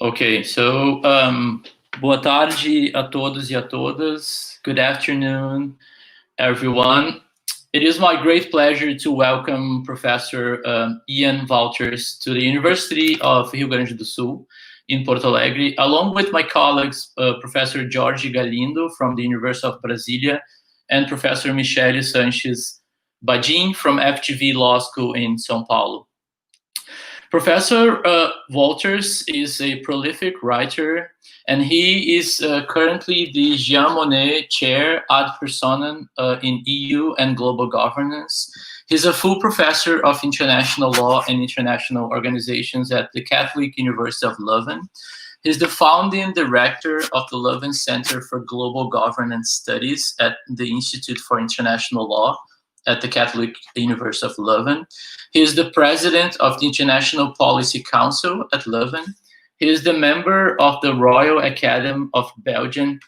Okay, so boa tarde a todos e a todas. Good afternoon, everyone. It is my great pleasure to welcome Professor Ian Walters to the University of Rio Grande do Sul in Porto Alegre, along with my colleagues, Professor Jorge Galindo from the University of Brasilia and Professor Michele Sanchez Badin from FGV Law School in São Paulo. Professor Walters is a prolific writer, and he is currently the Jean Monnet Chair ad personam in EU and Global Governance. He's a full professor of international law and international organizations at the Catholic University of Leuven. He's the founding director of the Leuven Center for Global Governance Studies at the Institute for International Law at the Catholic University of Leuven. He is the president of the International Policy Council at Leuven. He is the member of the Royal Academy of Belgium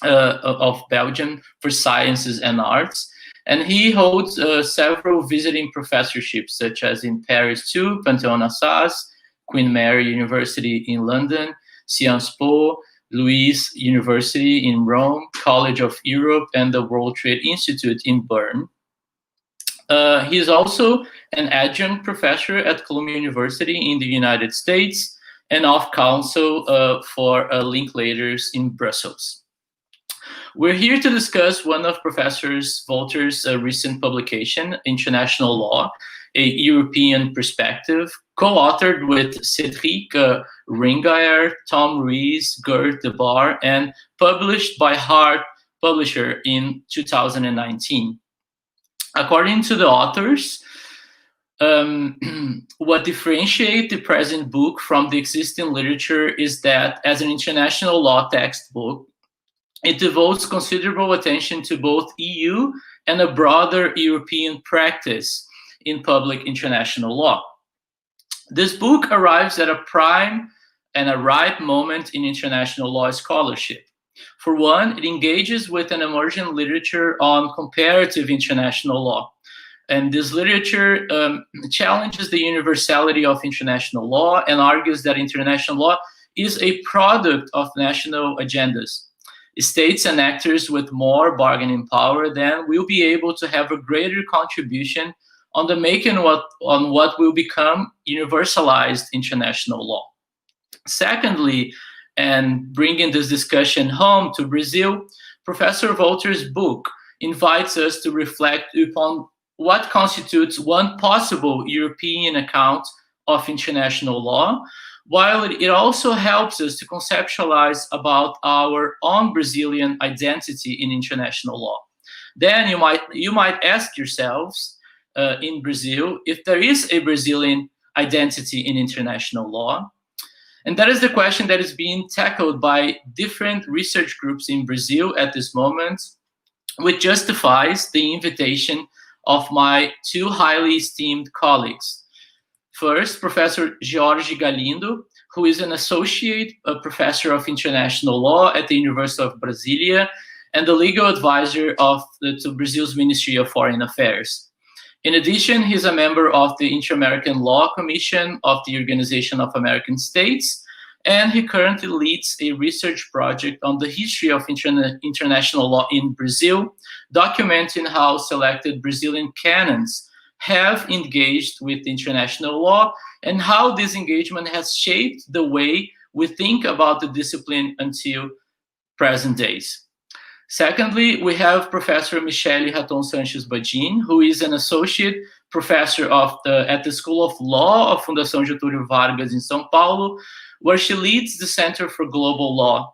for Sciences and Arts, and he holds several visiting professorships, such as in Paris 2, Panthéon-Assas, Queen Mary University in London, Sciences Po, Louis University in Rome, College of Europe, and the World Trade Institute in Bern. He is also an adjunct professor at Columbia University in the United States and of counsel for Linklaters in Brussels. We're here to discuss one of Professor Walters' recent publication, International Law, a European Perspective, co-authored with Cédric Ringier, Tom Ruiz, Gert de Bar, and published by Hart Publisher in 2019. According to the authors, what differentiates the present book from the existing literature is that as an international law textbook, it devotes considerable attention to both EU and a broader European practice in public international law. This book arrives at a prime and a ripe moment in international law scholarship. For one, it engages with an emerging literature on comparative international law. And this literature challenges the universality of international law and argues that international law is a product of national agendas. States and actors with more bargaining power then will be able to have a greater contribution on the making on what will become universalized international law. Secondly, and bringing this discussion home to Brazil, Professor Walters' book invites us to reflect upon what constitutes one possible European account of international law, while it also helps us to conceptualize about our own Brazilian identity in international law. Then you might ask yourselves in Brazil if there is a Brazilian identity in international law. And that is the question that is being tackled by different research groups in Brazil at this moment, which justifies the invitation of my two highly esteemed colleagues. First, Professor Jorge Galindo, who is an associate professor of international law at the University of Brasilia and the legal advisor to Brazil's Ministry of Foreign Affairs. In addition, he's a member of the Inter-American Law Commission of the Organization of American States, and he currently leads a research project on the history of international law in Brazil, documenting how selected Brazilian canons have engaged with international law and how this engagement has shaped the way we think about the discipline until present days. Secondly, we have Professor Michele Raton Sanchez Badin, who is an associate professor at the School of Law of Fundação Getúlio Vargas in São Paulo, where she leads the Center for Global Law.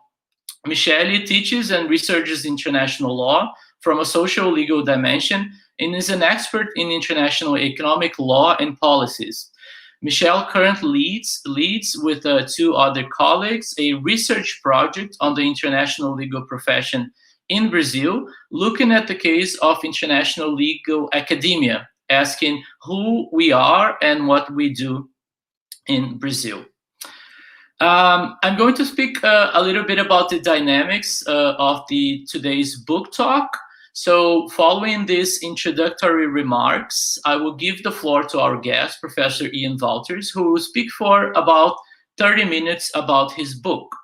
Michele teaches and researches international law from a social legal dimension and is an expert in international economic law and policies. Michele currently leads with two other colleagues a research project on the international legal profession in Brazil, looking at the case of international legal academia, asking who we are and what we do in Brazil. I'm going to speak a little bit about the dynamics of today's book talk. So following these introductory remarks, I will give the floor to our guest, Professor Ian Walters, who will speak for about 30 minutes about his book.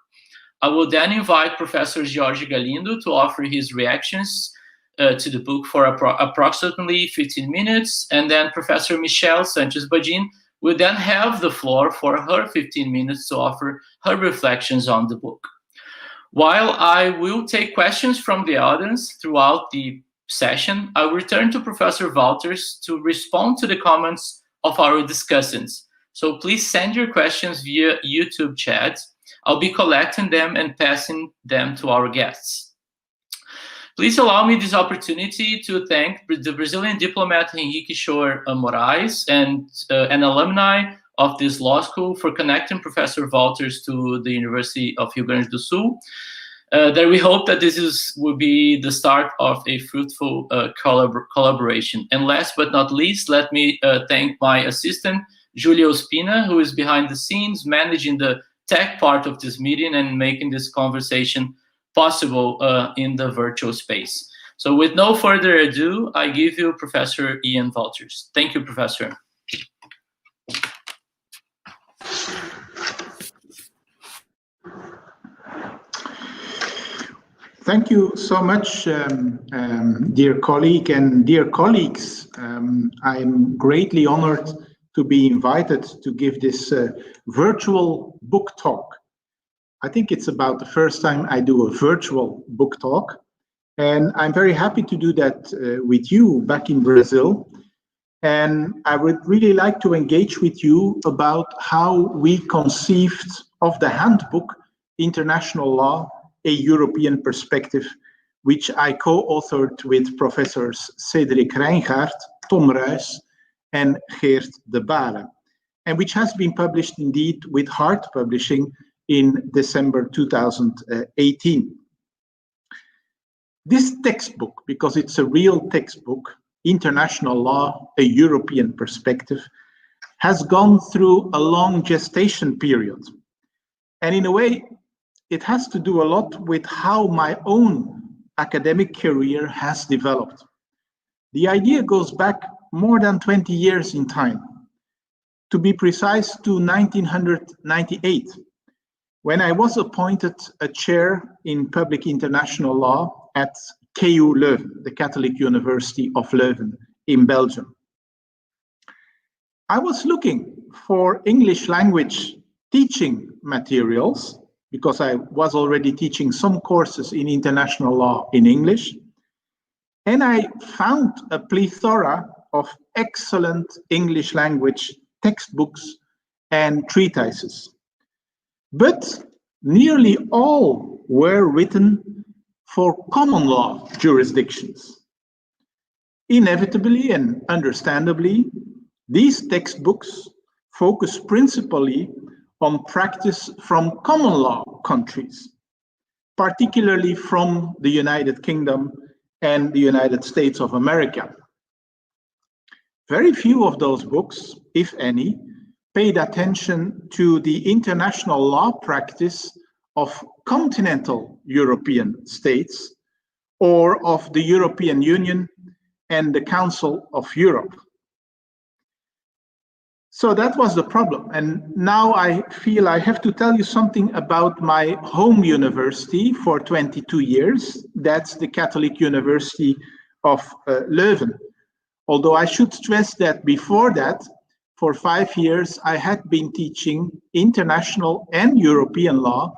I will then invite Professor Jorge Galindo to offer his reactions to the book for approximately 15 minutes, and then Professor Michelle Sanchez-Badin will then have the floor for her 15 minutes to offer her reflections on the book. While I will take questions from the audience throughout the session, I will return to Professor Walters to respond to the comments of our discussants. So please send your questions via YouTube chat. I'll be collecting them and passing them to our guests. Please allow me this opportunity to thank the Brazilian diplomat Henrique Schoer Moraes and an alumni of this law school for connecting Professor Walters to the University of Rio Grande do Sul. That we hope that this will be the start of a fruitful collaboration. And last but not least, let me thank my assistant, Julia Ospina, who is behind the scenes, managing the tech part of this meeting and making this conversation possible in the virtual space. So with no further ado, I give you Professor Ian Walters. Thank you, Professor. Thank you so much, dear colleague and dear colleagues. I'm greatly honored to be invited to give this virtual book talk. I think it's about the first time I do a virtual book talk, and I'm very happy to do that with you back in Brazil. And I would really like to engage with you about how we conceived of the handbook, International Law, a European Perspective, which I co-authored with Professors Cedric Reingart, Tom Ruys, and Geert de Bale, and which has been published indeed with Hart Publishing in December 2018. This textbook, because it's a real textbook, International Law, a European Perspective, has gone through a long gestation period. And in a way, it has to do a lot with how my own academic career has developed. The idea goes back more than 20 years in time. To be precise, to 1998, when I was appointed a chair in public international law at KU Leuven, the Catholic University of Leuven in Belgium. I was looking for English language teaching materials because I was already teaching some courses in international law in English. And I found a plethora of excellent English language textbooks and treatises. But nearly all were written for common law jurisdictions. Inevitably and understandably, these textbooks focus principally on practice from common law countries, particularly from the United Kingdom and the United States of America. Very few of those books, if any, paid attention to the international law practice of continental European states or of the European Union and the Council of Europe. So that was the problem. And now I feel I have to tell you something about my home university for 22 years. That's the Catholic University of Leuven. Although I should stress that before that, for 5 years, I had been teaching international and European law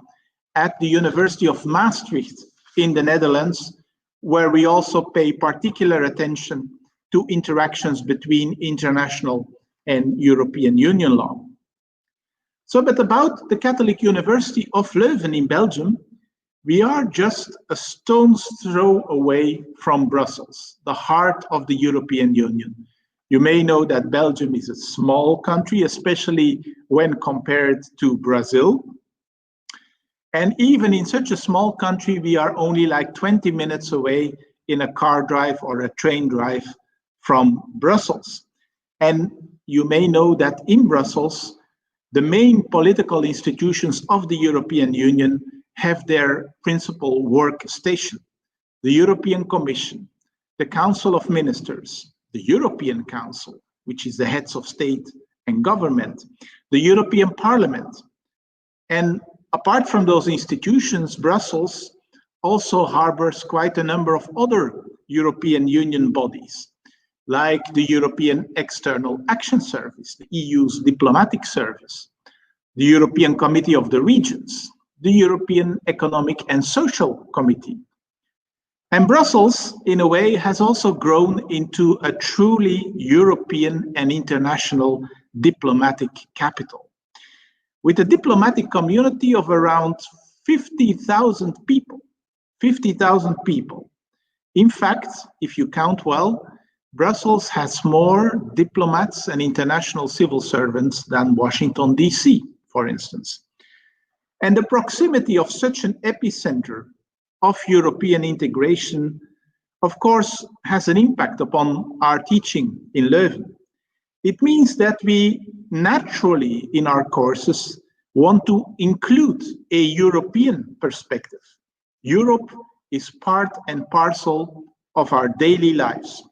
at the University of Maastricht in the Netherlands, where we also pay particular attention to interactions between international and European Union law. So, but about the Catholic University of Leuven in Belgium, we are just a stone's throw away from Brussels, the heart of the European Union. You may know that Belgium is a small country, especially when compared to Brazil. And even in such a small country, we are only like 20 minutes away in a car drive or a train drive from Brussels. And you may know that in Brussels, the main political institutions of the European Union have their principal work station. The European Commission, the Council of Ministers, the European Council, which is the heads of state and government, the European Parliament, And apart from those institutions, Brussels also harbors quite a number of other European Union bodies, like the European External Action Service, the EU's diplomatic service, the European Committee of the Regions, the European Economic and Social Committee. And Brussels, in a way, has also grown into a truly European and international diplomatic capital, with a diplomatic community of around 50,000 people. 50,000 people. In fact, if you count well, Brussels has more diplomats and international civil servants than Washington, D.C., for instance. And the proximity of such an epicenter of European integration, of course, has an impact upon our teaching in Leuven. It means that we naturally, in our courses, want to include a European perspective. Europe is part and parcel of our daily lives.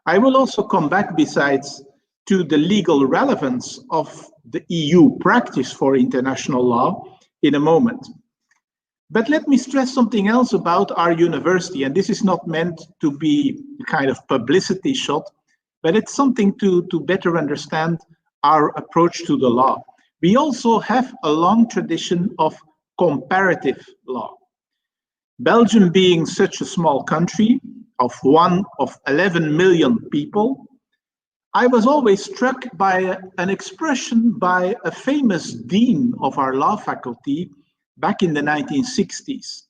I will also come back, besides, to the legal relevance of the EU practice for international law in a moment. But let me stress something else about our university, and this is not meant to be a kind of publicity shot, but it's something to better understand our approach to the law. We also have a long tradition of comparative law. Belgium being such a small country of 11 million people, I was always struck by an expression by a famous dean of our law faculty back in the 1960s,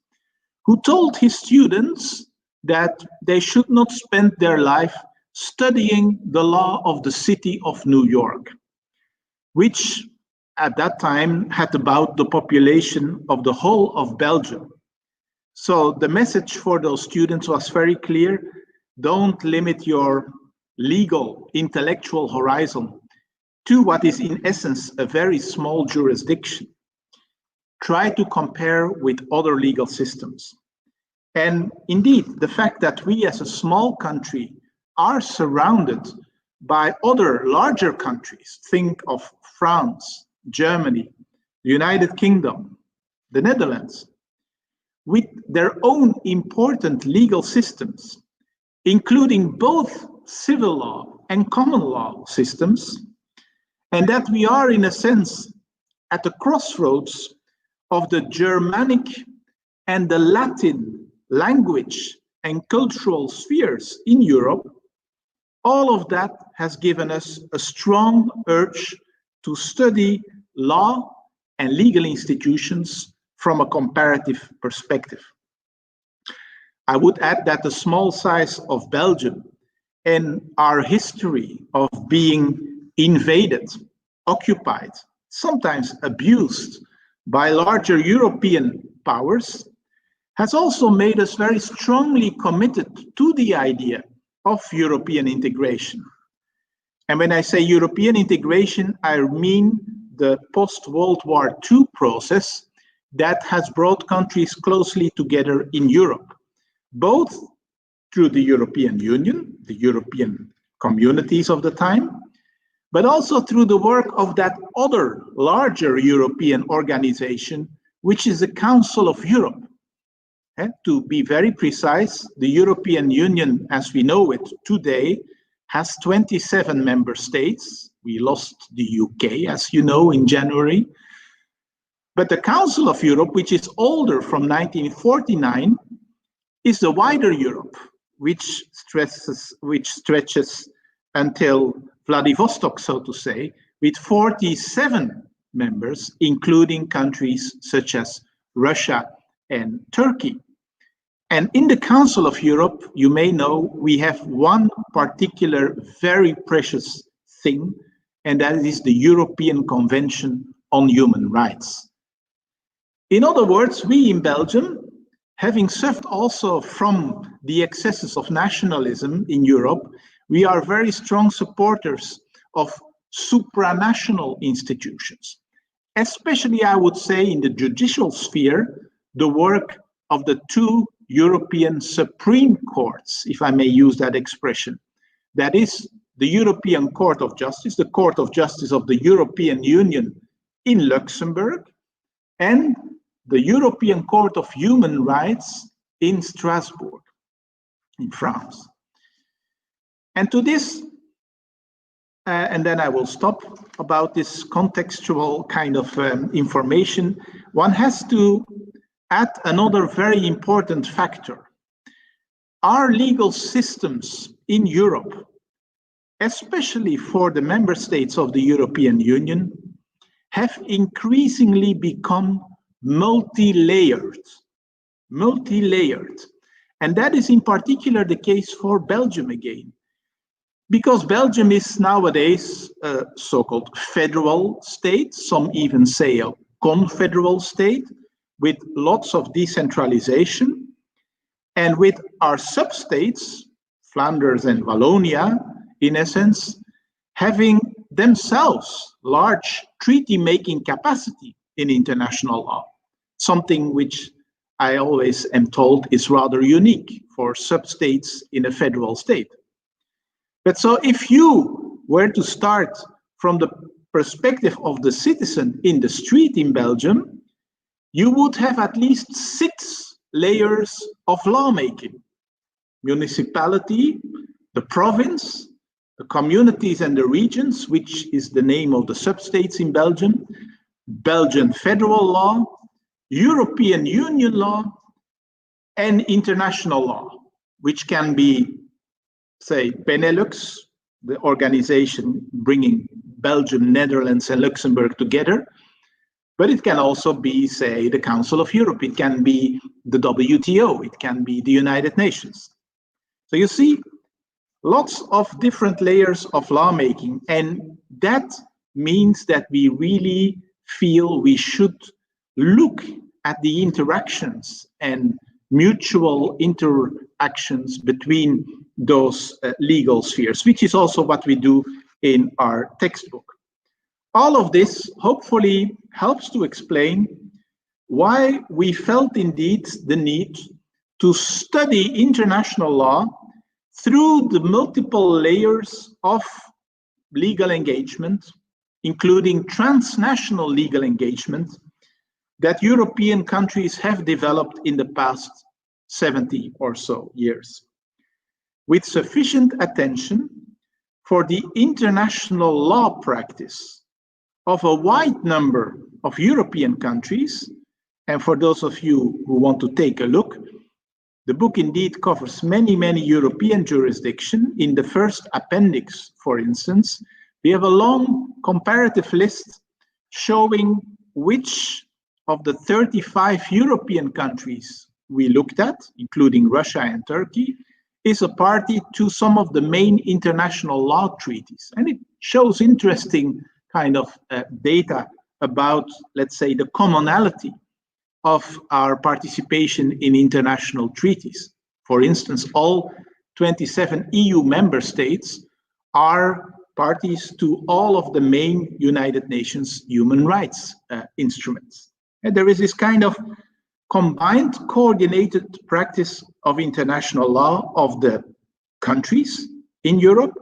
who told his students that they should not spend their life studying the law of the city of New York, which at that time had about the population of the whole of Belgium. So the message for those students was very clear: don't limit your legal, intellectual horizon to what is in essence a very small jurisdiction. Try to compare with other legal systems. And indeed, the fact that we as a small country are surrounded by other larger countries, think of France, Germany, the United Kingdom, the Netherlands, with their own important legal systems, including both civil law and common law systems, and that we are, in a sense, at the crossroads of the Germanic and the Latin language and cultural spheres in Europe, all of that has given us a strong urge to study law and legal institutions from a comparative perspective. I would add that the small size of Belgium and our history of being invaded, occupied, sometimes abused by larger European powers has also made us very strongly committed to the idea of European integration. And when I say European integration, I mean the post-World War II process that has brought countries closely together in Europe, both through the European Union, the European communities of the time, but also through the work of that other larger European organization, which is the Council of Europe. To be very precise, the European Union, as we know it today, has 27 member states. We lost the UK, as you know, in January. But the Council of Europe, which is older, from 1949, is the wider Europe, which stretches until Vladivostok, so to say, with 47 members, including countries such as Russia and Turkey. And in the Council of Europe, you may know, we have one particular very precious thing, and that is the European Convention on Human Rights. In other words, we in Belgium, having suffered also from the excesses of nationalism in Europe, we are very strong supporters of supranational institutions, especially, I would say, in the judicial sphere, the work of the two European Supreme Courts, if I may use that expression. That is the European Court of Justice, the Court of Justice of the European Union in Luxembourg, and the European Court of Human Rights in Strasbourg, in France. And to this, and then I will stop about this contextual kind of information, one has to add another very important factor. Our legal systems in Europe, especially for the member states of the European Union, have increasingly become multi-layered. And that is in particular the case for Belgium again, because Belgium is nowadays a so-called federal state, some even say a confederal state, with lots of decentralization, and with our sub-states, Flanders and Wallonia, in essence, having themselves large treaty-making capacity in international law, something which I always am told is rather unique for sub-states in a federal state. But so if you were to start from the perspective of the citizen in the street in Belgium, you would have at least 6 layers of lawmaking. Municipality, the province, the communities and the regions, which is the name of the sub-states in Belgium, Belgian federal law, European Union law, and international law, which can be, say, Benelux, the organization bringing Belgium, Netherlands, and Luxembourg together, but it can also be, say, the Council of Europe, it can be the WTO, it can be the United Nations. So you see, lots of different layers of lawmaking, and that means that we really feel we should look at the interactions and mutual interactions between those legal spheres, which is also what we do in our textbook. All of this hopefully helps to explain why we felt indeed the need to study international law through the multiple layers of legal engagement, including transnational legal engagement, that European countries have developed in the past 70 or so years, with sufficient attention for the international law practice of a wide number of European countries. And for those of you who want to take a look, the book indeed covers many, many European jurisdictions. In the first appendix, for instance, we have a long comparative list showing which of the 35 European countries we looked at, including Russia and Turkey, is a party to some of the main international law treaties. And it shows interesting kind of data about, let's say, the commonality of our participation in international treaties. For instance, all 27 EU member states are parties to all of the main United Nations human rights instruments. And there is this kind of combined, coordinated practice of international law of the countries in Europe,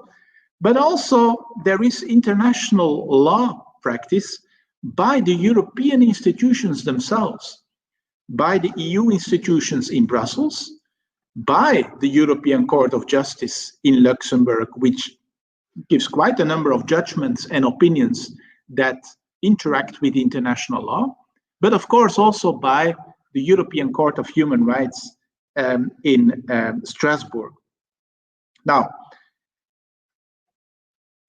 but also there is international law practice by the European institutions themselves, by the EU institutions in Brussels, by the European Court of Justice in Luxembourg, which gives quite a number of judgments and opinions that interact with international law, but of course also by the European Court of Human Rights in Strasbourg. Now,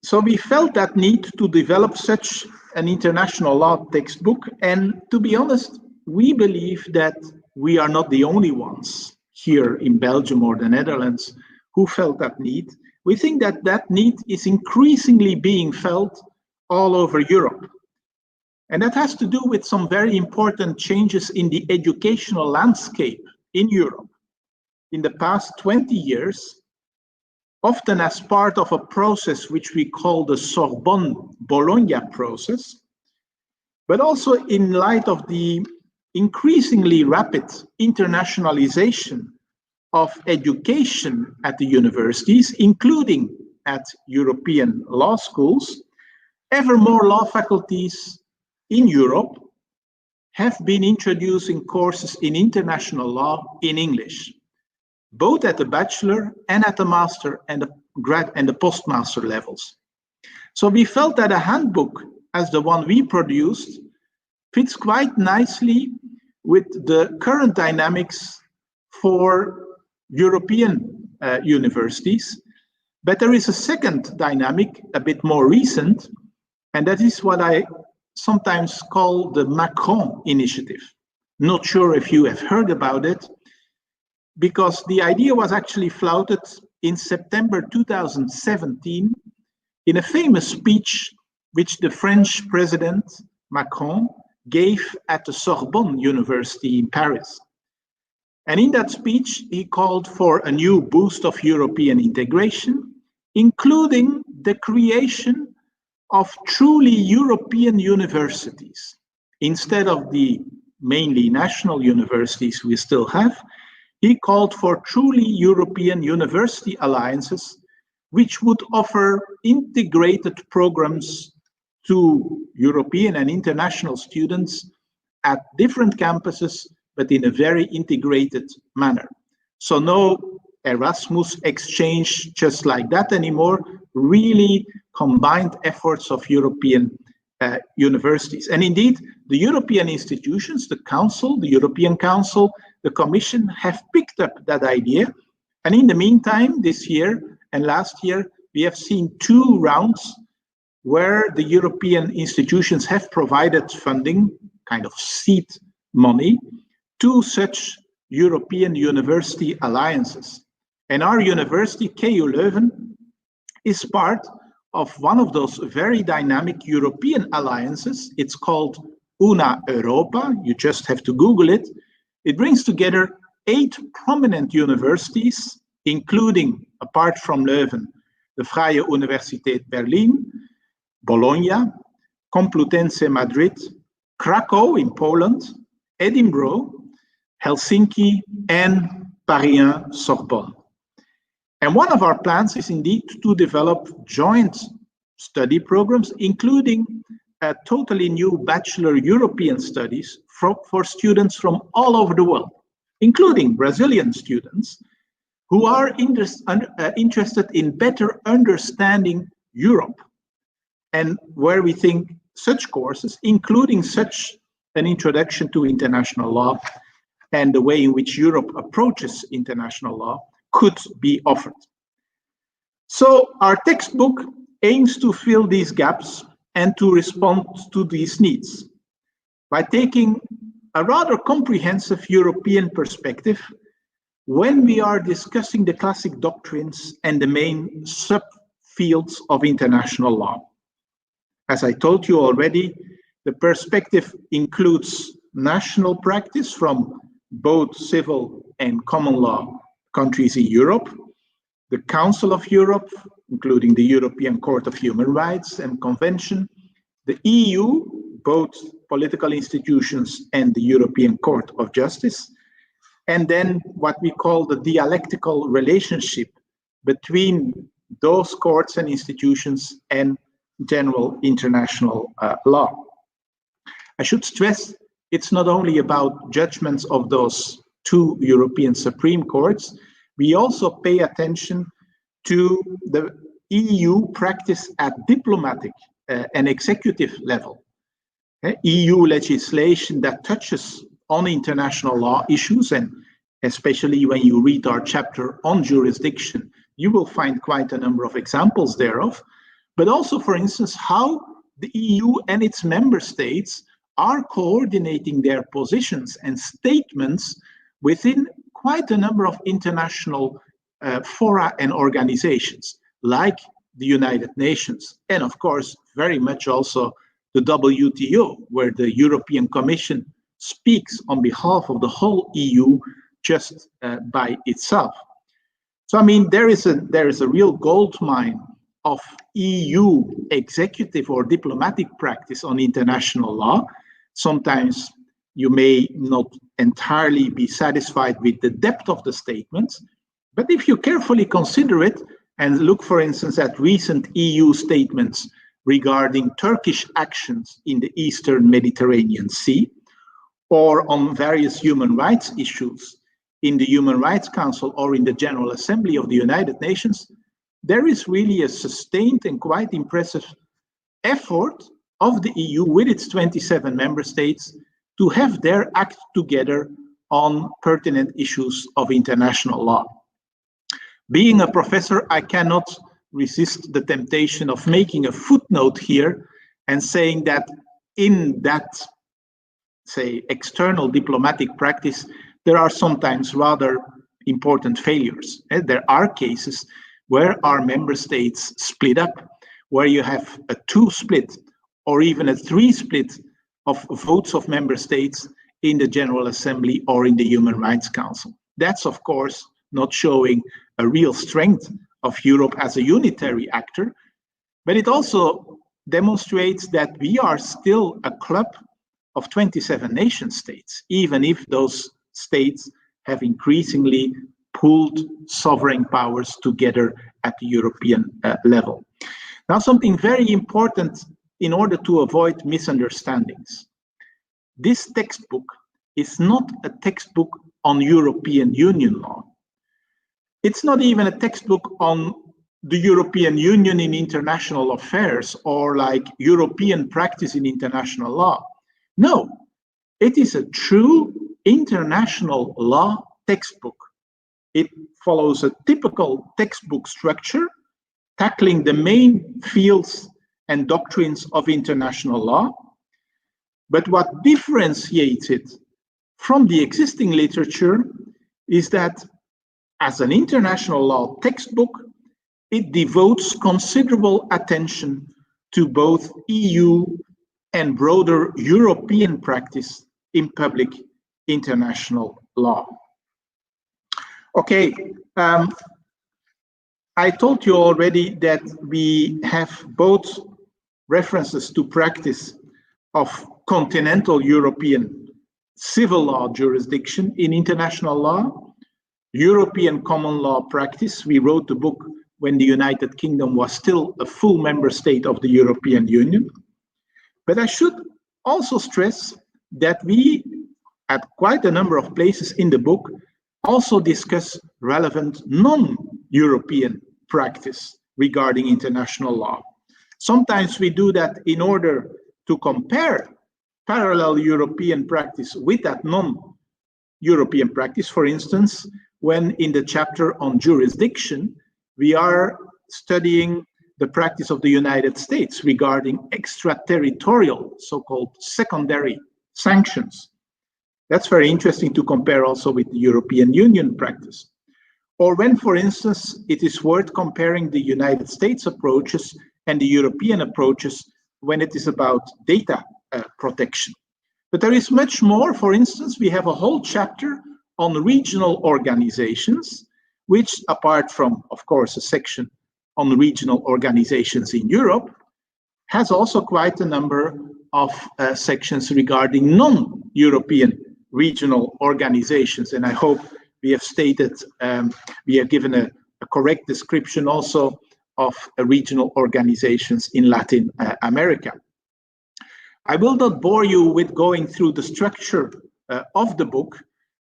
so we felt that need to develop such an international law textbook, and to be honest, we believe that we are not the only ones here in Belgium or the Netherlands who felt that need. We think that that need is increasingly being felt all over Europe. And that has to do with some very important changes in the educational landscape in Europe. In the past 20 years, often as part of a process which we call the Sorbonne Bologna process, but also in light of the increasingly rapid internationalization of education at the universities, including at European law schools, ever more law faculties in Europe have been introducing courses in international law in English, both at the bachelor and at the master and the grad and the postmaster levels. So we felt that a handbook as the one we produced fits quite nicely with the current dynamics for European universities. But there is a second dynamic, a bit more recent, and that is what I sometimes call the Macron initiative. Not sure if you have heard about it, because the idea was actually flouted in September 2017 in a famous speech which the French president Macron gave at the Sorbonne University in Paris. And in that speech, he called for a new boost of European integration, including the creation of truly European universities. Instead of the mainly national universities we still have, he called for truly European university alliances, which would offer integrated programs to European and international students at different campuses, but in a very integrated manner. So no Erasmus exchange just like that anymore, really combined efforts of European universities. And indeed, the European institutions, the Council, the European Council, the Commission have picked up that idea. And in the meantime, this year and last year, we have seen 2 rounds where the European institutions have provided funding, kind of seed money, to such European university alliances. And our university, KU Leuven, is part of one of those very dynamic European alliances. It's called Una Europa. You just have to Google it. It brings together 8 prominent universities, including, apart from Leuven, the Freie Universität Berlin, Bologna, Complutense Madrid, Krakow in Poland, Edinburgh, Helsinki, and Paris 1 Sorbonne. And one of our plans is indeed to develop joint study programs, including a totally new Bachelor European Studies for students from all over the world, including Brazilian students who are interested in better understanding Europe, and where we think such courses, including such an introduction to international law and the way in which Europe approaches international law, could be offered. So our textbook aims to fill these gaps and to respond to these needs by taking a rather comprehensive European perspective when we are discussing the classic doctrines and the main subfields of international law. As I told you already, the perspective includes national practice from both civil and common law countries in Europe, the Council of Europe, including the European Court of Human Rights and Convention, the EU, both political institutions and the European Court of Justice, and then what we call the dialectical relationship between those courts and institutions and general international law. I should stress it's not only about judgments of those 2 European Supreme Courts. We also pay attention to the EU practice at diplomatic and executive level. EU legislation that touches on international law issues, and especially when you read our chapter on jurisdiction, you will find quite a number of examples thereof. But also, for instance, how the EU and its member states are coordinating their positions and statements within quite a number of international fora and organizations, like the United Nations, and of course, very much also the WTO, where the European Commission speaks on behalf of the whole EU just by itself. So, I mean, there is a real goldmine of EU executive or diplomatic practice on international law. Sometimes you may not entirely be satisfied with the depth of the statements, but if you carefully consider it and look, for instance, at recent EU statements regarding Turkish actions in the Eastern Mediterranean Sea, or on various human rights issues in the Human Rights Council or in the General Assembly of the United Nations, there is really a sustained and quite impressive effort of the EU with its 27 member states to have their act together on pertinent issues of international law. Being a professor, I cannot resist the temptation of making a footnote here and saying that in that, say, external diplomatic practice, there are sometimes rather important failures. There are cases where our member states split up, where you have a 2 split or even a 3 split of votes of member states in the General Assembly or in the Human Rights Council. That's, of course, not showing a real strength of Europe as a unitary actor, but it also demonstrates that we are still a club of 27 nation states, even if those states have increasingly pooled sovereign powers together at the European level. Now, something very important in order to avoid misunderstandings. This textbook is not a textbook on European Union law. It's not even a textbook on the European Union in international affairs or like European practice in international law. No, it is a true international law textbook. It follows a typical textbook structure, tackling the main fields and doctrines of international law. But what differentiates it from the existing literature is that as an international law textbook, it devotes considerable attention to both EU and broader European practice in public international law. Okay, I told you already that we have both references to practice of continental European civil law jurisdiction in international law, European common law practice. We wrote the book when the United Kingdom was still a full member state of the European Union. But I should also stress that we, at quite a number of places in the book, also discuss relevant non-European practice regarding international law. Sometimes we do that in order to compare parallel European practice with that non-European practice. For instance, when in the chapter on jurisdiction, we are studying the practice of the United States regarding extraterritorial, so-called secondary sanctions. That's very interesting to compare also with the European Union practice. Or when, for instance, it is worth comparing the United States approaches and the European approaches when it is about data protection. But there is much more. For instance, we have a whole chapter on regional organizations, which, apart from, of course, a section on regional organizations in Europe, has also quite a number of sections regarding non-European regional organizations. And I hope we have stated, we have given a correct description also of regional organizations in Latin America. I will not bore you with going through the structure of the book.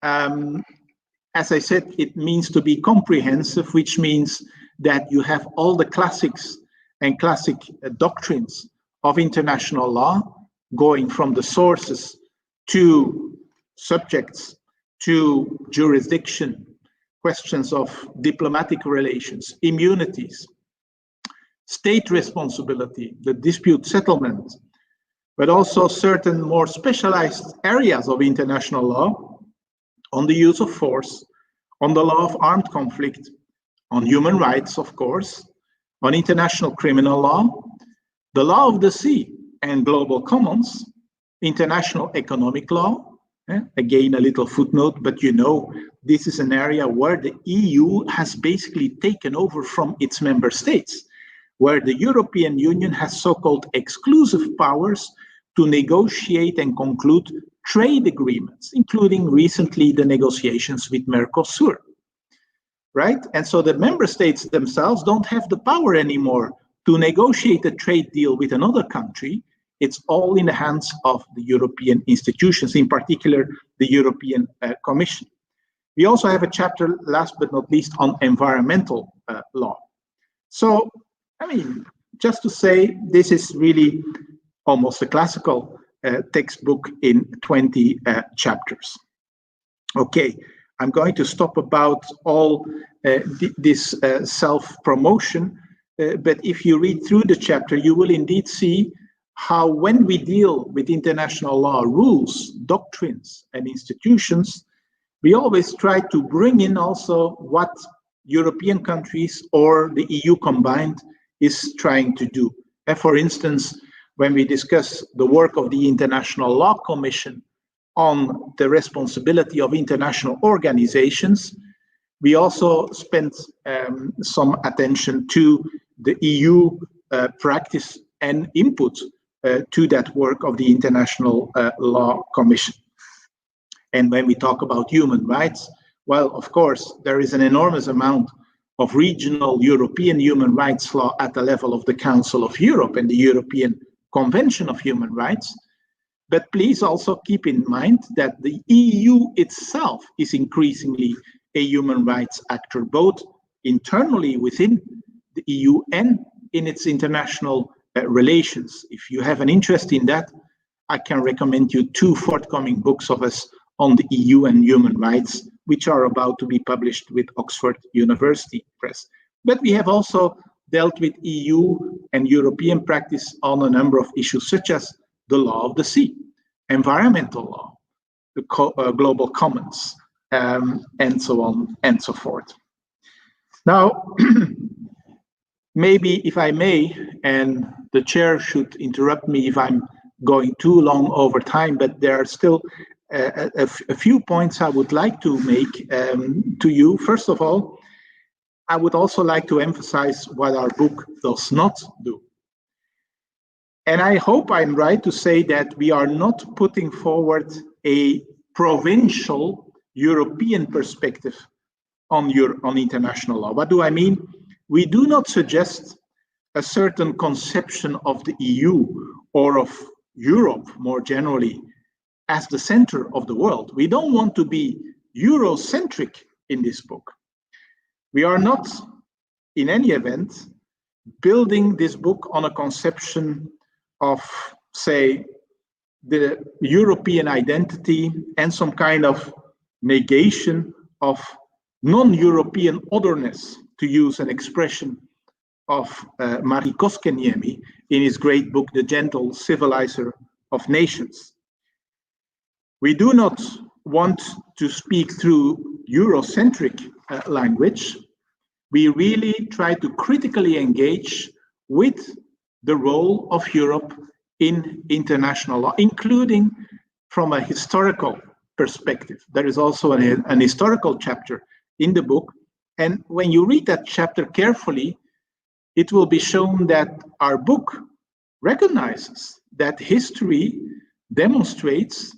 As I said, it means to be comprehensive, which means that you have all the classics and classic doctrines of international law, going from the sources to subjects to jurisdiction, questions of diplomatic relations, immunities, state responsibility, the dispute settlement, but also certain more specialized areas of international law on the use of force, on the law of armed conflict, on human rights, of course, on international criminal law, the law of the sea and global commons, international economic law. Again, a little footnote, but you know, this is an area where the EU has basically taken over from its member states, where the European Union has so-called exclusive powers to negotiate and conclude trade agreements, including recently the negotiations with Mercosur, right? And so the member states themselves don't have the power anymore to negotiate a trade deal with another country it's all in the hands of the European institutions, in particular the European Commission. We also have a chapter, last but not least, on environmental law. So, I mean, just to say, this is really almost a classical textbook in 20 chapters. Okay, I'm going to stop about all this self-promotion, but if you read through the chapter, you will indeed see how when we deal with international law rules, doctrines, and institutions, we always try to bring in also what European countries or the EU combined is trying to do. And for instance, when we discuss the work of the International Law Commission on the responsibility of international organizations, we also spent some attention to the EU practice and input to that work of the International Law Commission. And when we talk about human rights, well, of course, there is an enormous amount of regional European human rights law at the level of the Council of Europe and the European Convention of Human Rights. But please also keep in mind that the EU itself is increasingly a human rights actor, both internally within the EU and in its international relations. If you have an interest in that, I can recommend you 2 forthcoming books of us on the EU and human rights, which are about to be published with Oxford University Press. But we have also dealt with EU and European practice on a number of issues, such as the law of the sea, environmental law, the global commons, and so on and so forth. Now, maybe if I may, and the chair should interrupt me if I'm going too long over time, but there are still a few points I would like to make to you. First of all, I would also like to emphasize what our book does not do. And I hope I'm right to say that we are not putting forward a provincial European perspective on international law. What do I mean? We do not suggest a certain conception of the EU or of Europe more generally as the center of the world. We don't want to be Eurocentric in this book. We are not, in any event, building this book on a conception of, say, the European identity and some kind of negation of non-European otherness, to use an expression of Mari Koskeniemi in his great book, The Gentle Civilizer of Nations. We do not want to speak through Eurocentric language. We really try to critically engage with the role of Europe in international law, including from a historical perspective. There is also an historical chapter in the book. And when you read that chapter carefully, it will be shown that our book recognizes that history demonstrates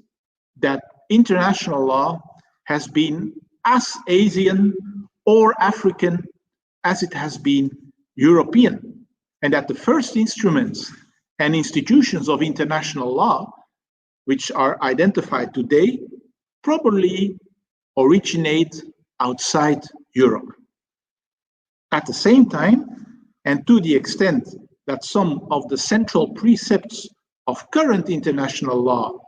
that international law has been as Asian or African as it has been European, and that the first instruments and institutions of international law, which are identified today, probably originate outside Europe. At the same time, and to the extent that some of the central precepts of current international law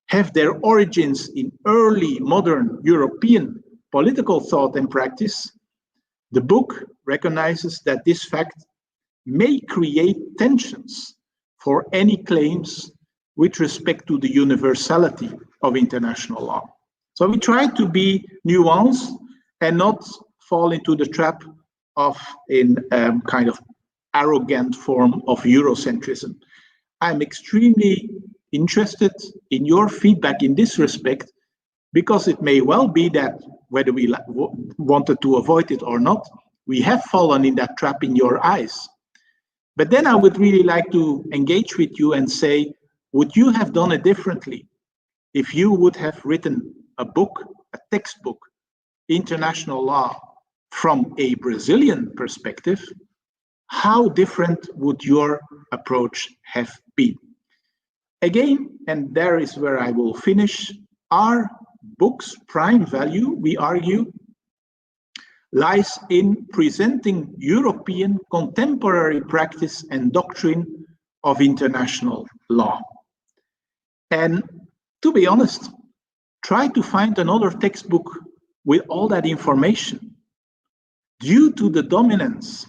have their origins in early modern European political thought and practice, the book recognizes that this fact may create tensions for any claims with respect to the universality of international law. So we try to be nuanced and not fall into the trap of a kind of arrogant form of Eurocentrism. I'm extremely interested in your feedback in this respect, because it may well be that whether we wanted to avoid it or not, we have fallen in that trap in your eyes. But then I would really like to engage with you and say, would you have done it differently if you would have written a book, a textbook, international law from a Brazilian perspective? How different would your approach have been? Again, and there is where I will finish, our book's prime value, we argue, lies in presenting European contemporary practice and doctrine of international law. And to be honest, try to find another textbook with all that information. Due to the dominance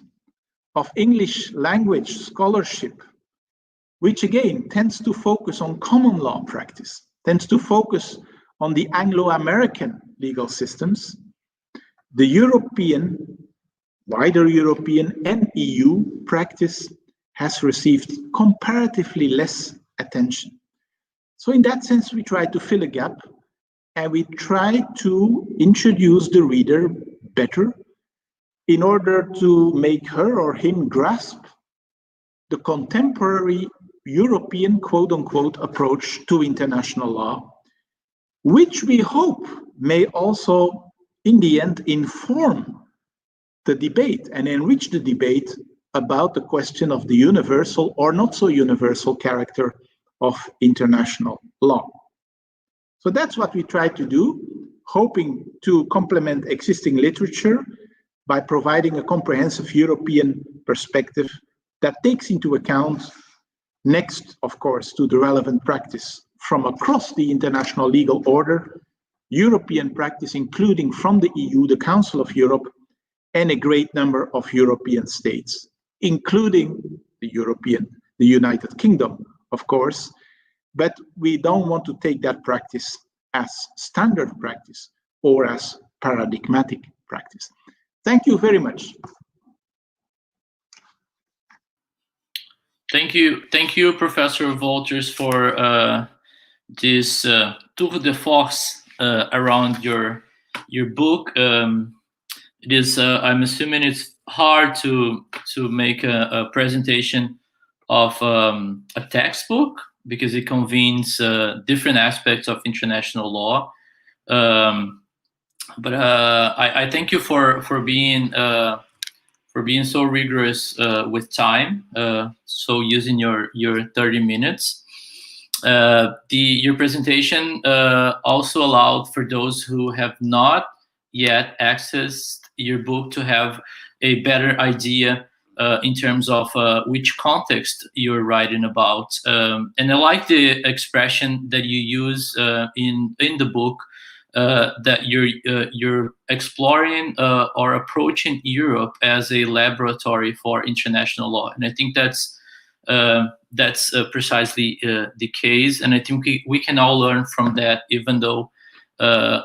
of English language scholarship, which again tends to focus on common law practice, tends to focus on the Anglo-American legal systems, the European, wider European and EU practice has received comparatively less attention. So in that sense, we try to fill a gap and we try to introduce the reader better in order to make her or him grasp the contemporary European quote-unquote approach to international law, which we hope may also in the end inform the debate and enrich the debate about the question of the universal or not so universal character of international law. So that's what we try to do, hoping to complement existing literature by providing a comprehensive European perspective that takes into account, next, of course, to the relevant practice from across the international legal order, European practice, including from the EU, the Council of Europe, and a great number of European states, including the United Kingdom, of course, but we don't want to take that practice as standard practice or as paradigmatic practice. Thank you very much. Thank you, Professor Wolters, for this tour de force around your book. It is, I'm assuming, it's hard to make a presentation of a textbook because it convenes different aspects of international law. But I thank you for being so rigorous with time. So using your 30 minutes. Your presentation also allowed for those who have not yet accessed your book to have a better idea in terms of which context you're writing about. And I like the expression that you use in the book, that you're exploring or approaching Europe as a laboratory for international law. And I think that's precisely the case. And I think we can all learn from that, even though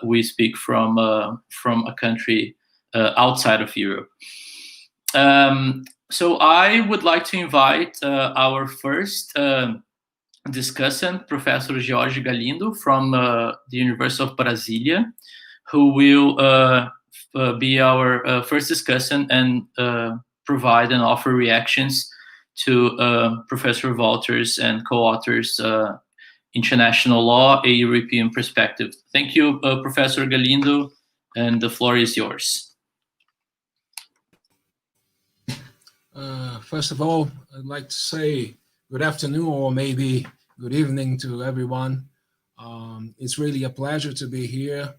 we speak from a country outside of Europe. So I would like to invite our first discussant, Professor Jorge Galindo from the University of Brasilia, who will be our first discussant and provide and offer reactions to Professor Wolters and co-authors International Law, a European Perspective. Thank you, Professor Galindo, and the floor is yours. First of all, I'd like to say good afternoon or maybe good evening to everyone. It's really a pleasure to be here.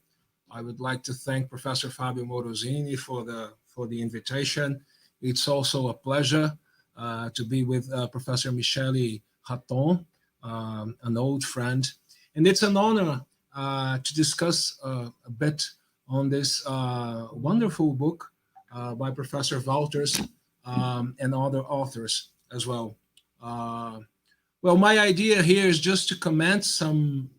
I would like to thank Professor Fabio Morosini for the invitation. It's also a pleasure to be with Professor Michele Hatton, an old friend. And it's an honor to discuss a bit on this wonderful book by Professor Wolters and other authors as well. Well, my idea here is just to comment some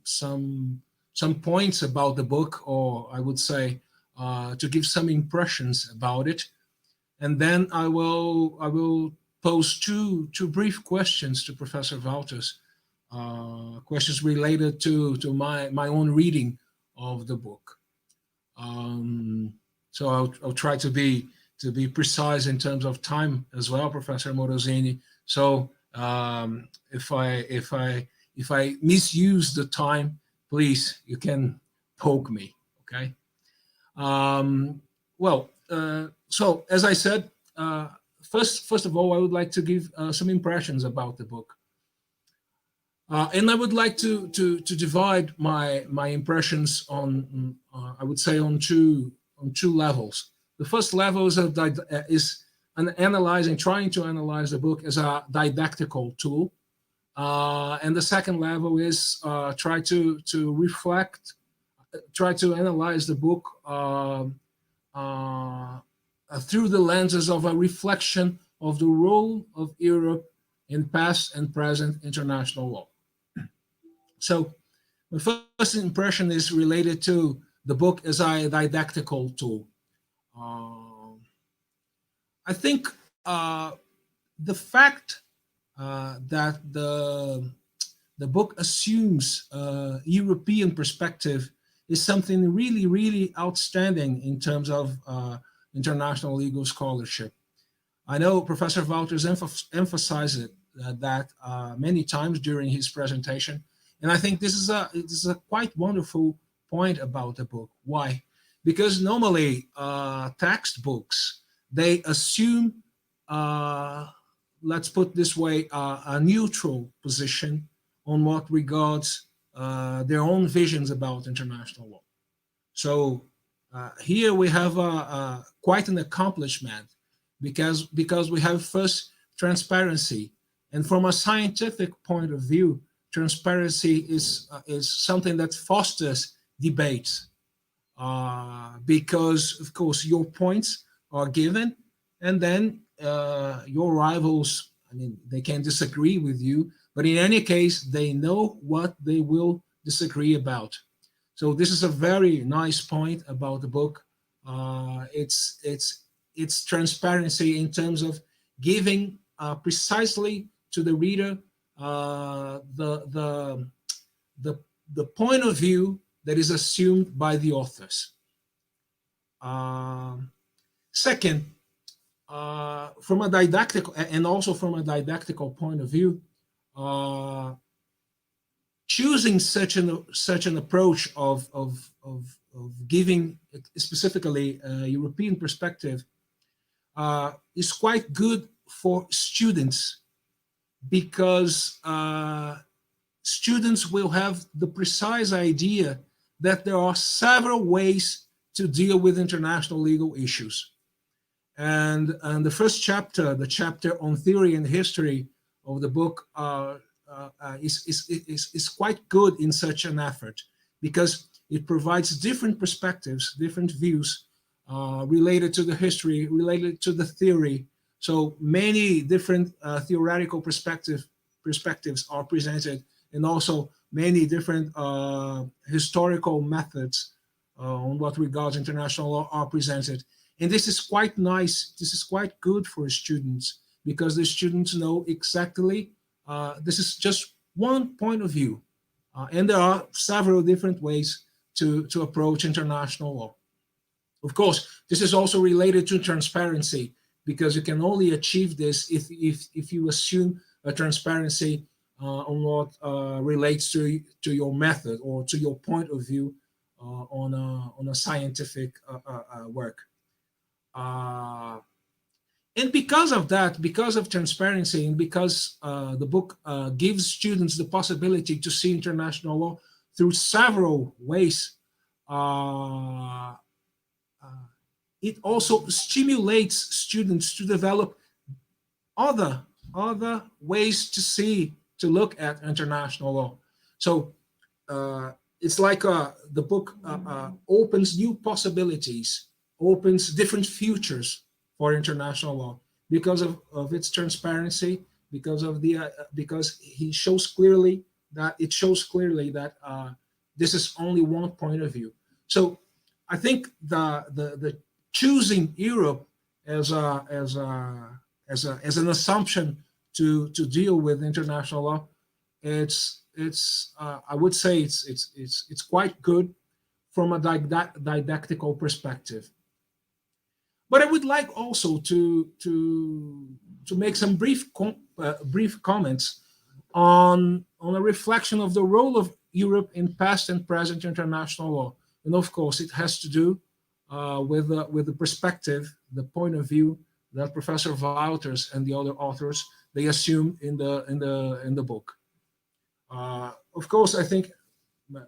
points about the book, or I would say to give some impressions about it, and then I will pose two brief questions to Professor Wolters, questions related to my own reading of the book. So I'll try to be precise in terms of time as well, Professor Morosini. So if I misuse the time, please, you can poke me, okay? So as I said, first of all, I would like to give some impressions about the book. And I would like to divide my impressions on I would say on two levels. The first level is trying to analyze the book as a didactical tool, and the second level is try to analyze the book uh, through the lenses of a reflection of the role of Europe in past and present international law. So my first impression is related to the book as a didactical tool. Um, I think the fact that the book assumes European perspective is something really, really outstanding in terms of international legal scholarship. I know Professor Wouters emphasized that many times during his presentation, and I think this is a quite wonderful point about the book. Why? Because normally textbooks they assume, let's put this way, a neutral position on what regards their own visions about international law. So here we have quite an accomplishment because we have first transparency, and from a scientific point of view, transparency is something that fosters debates because of course your points are given, and then your rivals, I mean, they can disagree with you, but in any case they know what they will disagree about. So this is a very nice point about the book. It's transparency in terms of giving precisely to the reader the the point of view that is assumed by the authors. Second, from a didactical and also from a didactical point of view, choosing such an approach of giving specifically a European perspective is quite good for students because students will have the precise idea that there are several ways to deal with international legal issues. And the first chapter, the chapter on theory and history of the book, is quite good in such an effort because it provides different perspectives, different views related to the history, related to the theory. So many different theoretical perspectives are presented, and also many different historical methods on what regards international law are presented. And this is quite nice. This is quite good for students because the students know exactly this is just one point of view. And there are several different ways to approach international law. Of course, this is also related to transparency because you can only achieve this if you assume a transparency on what relates to your method or to your point of view on a scientific work. And because of that, because of transparency, and because the book gives students the possibility to see international law through several ways, it also stimulates students to develop other ways to look at international law. So it's like the book opens new possibilities, opens different futures for international law because of its transparency, because it shows clearly that this is only one point of view. So I think the choosing Europe as an assumption to deal with international law, it's I would say it's quite good from a didactical perspective. But I would like also to make some brief comments on a reflection of the role of Europe in past and present international law, and of course it has to do with the perspective, the point of view that Professor Wouters and the other authors they assume in the book. Of course, I think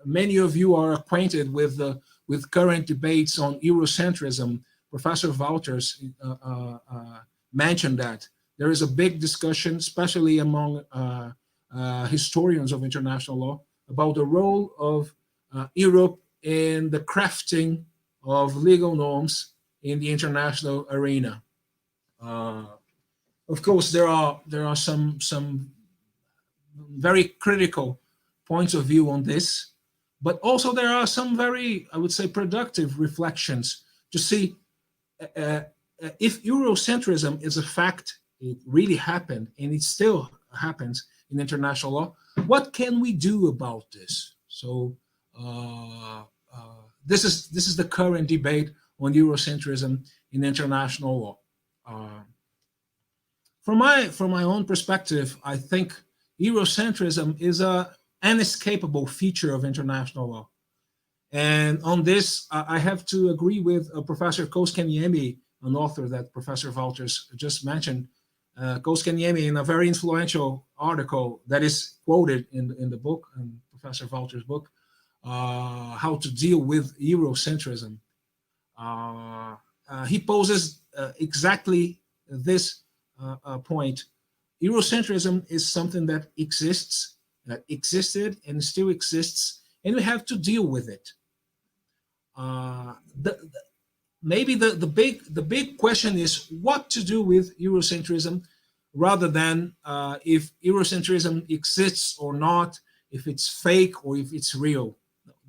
many of you are acquainted with current debates on Eurocentrism. Professor Wouters mentioned that there is a big discussion, especially among historians of international law, about the role of Europe in the crafting of legal norms in the international arena. Of course, there are some very critical points of view on this, but also there are some very, I would say, productive reflections to see if Eurocentrism is a fact, it really happened, and it still happens in international law. What can we do about this? So this is the current debate on Eurocentrism in international law. From my own perspective, I think Eurocentrism is an inescapable feature of international law. And on this, I have to agree with Professor Kouskaniemi, an author that Professor Wouters just mentioned. Kouskaniemi, in a very influential article that is quoted in the book, in Professor Wouters' book, How to Deal with Eurocentrism. He poses exactly this point. Eurocentrism is something that exists, that existed and still exists, and we have to deal with it. Maybe the big question is what to do with Eurocentrism, rather than if Eurocentrism exists or not, if it's fake or if it's real.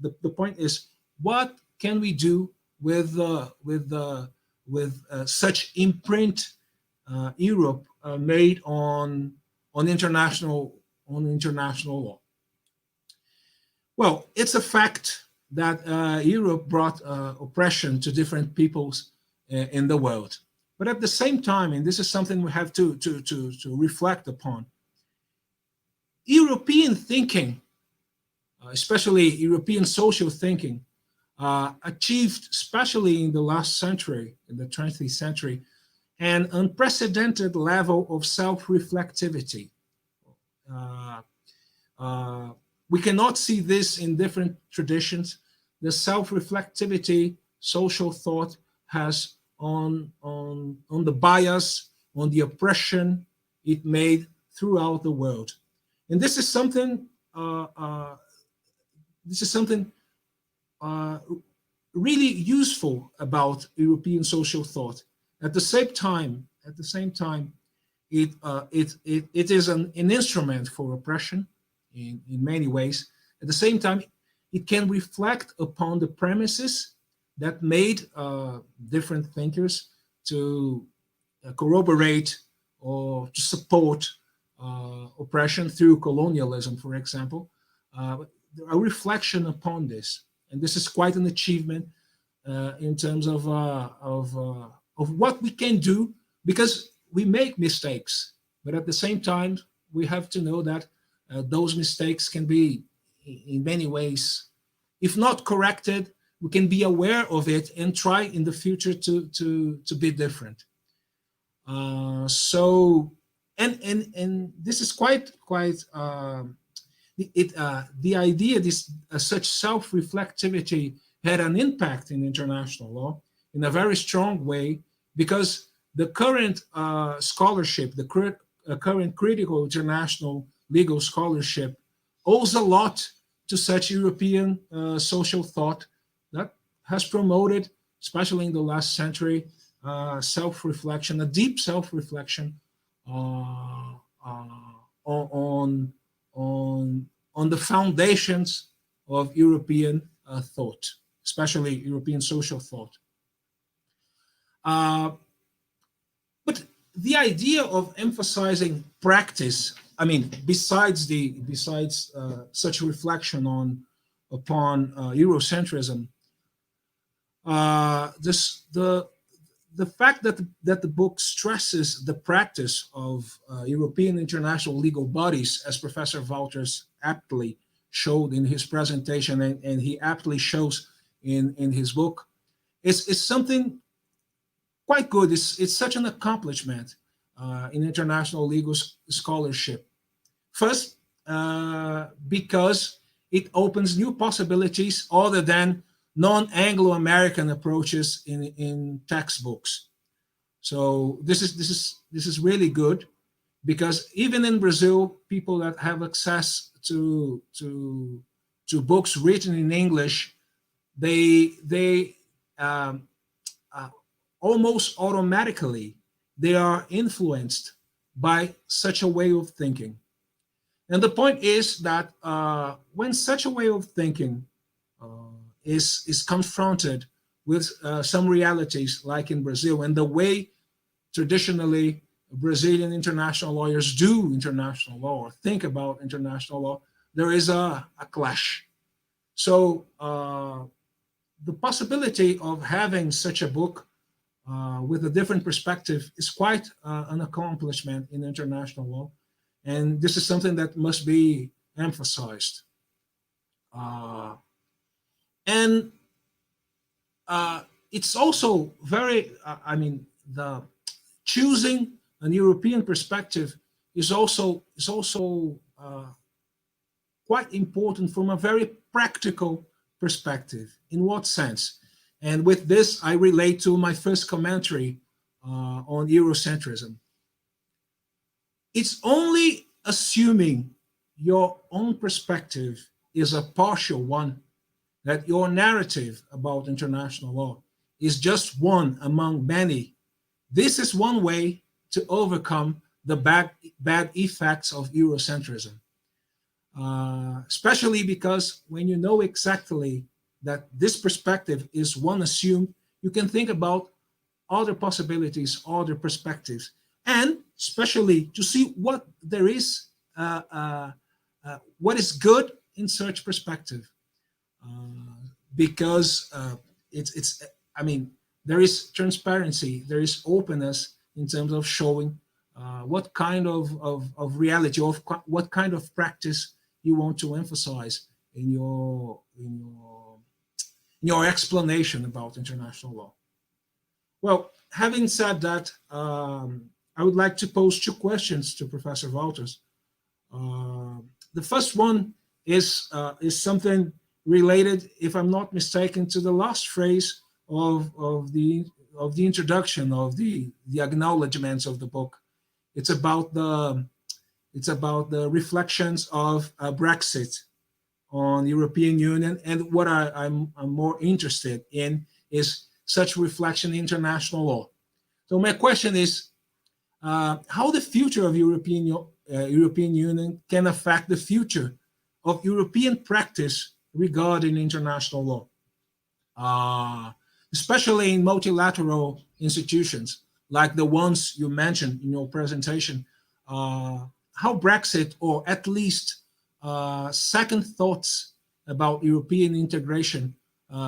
The point is, what can we do with such imprint Europe made on international law? Well, it's a fact that Europe brought oppression to different peoples in the world. But at the same time, and this is something we have to reflect upon, European thinking, especially European social thinking, achieved, especially in the last century, in the 20th century, an unprecedented level of self-reflectivity. We cannot see this in different traditions. The self-reflectivity social thought has on the bias, on the oppression it made throughout the world. And this is something really useful about European social thought. At the same time, it is an instrument for oppression in many ways. At the same time, it can reflect upon the premises that made different thinkers to corroborate or to support oppression through colonialism, for example. A reflection upon this, and this is quite an achievement in terms of what we can do, because we make mistakes, but at the same time, we have to know that those mistakes can be, in many ways, if not corrected, we can be aware of it and try in the future to be different. So, and this is quite the idea this such self-reflectivity had an impact in international law in a very strong way, because the current scholarship, the current critical international legal scholarship, owes a lot to such European social thought that has promoted, especially in the last century, self-reflection, a deep self-reflection on the foundations of European thought, especially European social thought. But the idea of emphasizing practice, I mean, besides such reflection upon Eurocentrism, the fact that the book stresses the practice of European international legal bodies, as Professor Wouters aptly showed in his presentation, and he aptly shows in his book, is something quite good. It's such an accomplishment in international legal scholarship. First, because it opens new possibilities other than non-Anglo-American approaches in textbooks. So this is really good, because even in Brazil, people that have access to books written in English, they almost automatically they are influenced by such a way of thinking. And the point is that when such a way of thinking is confronted with some realities, like in Brazil, and the way traditionally Brazilian international lawyers do international law or think about international law, there is a clash. So the possibility of having such a book with a different perspective is quite an accomplishment in international law. And this is something that must be emphasized. And it's also very, the choosing an European perspective is also quite important from a very practical perspective. In what sense? And with this, I relate to my first commentary on Eurocentrism. It's only assuming your own perspective is a partial one, that your narrative about international law is just one among many. This is one way to overcome the bad effects of Eurocentrism, especially because when you know exactly that this perspective is one assumed, you can think about other possibilities, other perspectives, and especially to see what there is, what is good in such perspective, because there is transparency, there is openness in terms of showing what kind of reality, of what kind of practice you want to emphasize in your explanation about international law. Well, having said that, I would like to pose two questions to Professor Wolters. The first one is something related, if I'm not mistaken, to the last phrase of the introduction of the acknowledgements of the book. It's about the reflections of Brexit on European Union, and what I'm more interested in is such reflection in international law. So my question is, how the future of European Union can affect the future of European practice regarding international law, especially in multilateral institutions like the ones you mentioned in your presentation. How Brexit, or at least second thoughts about European integration,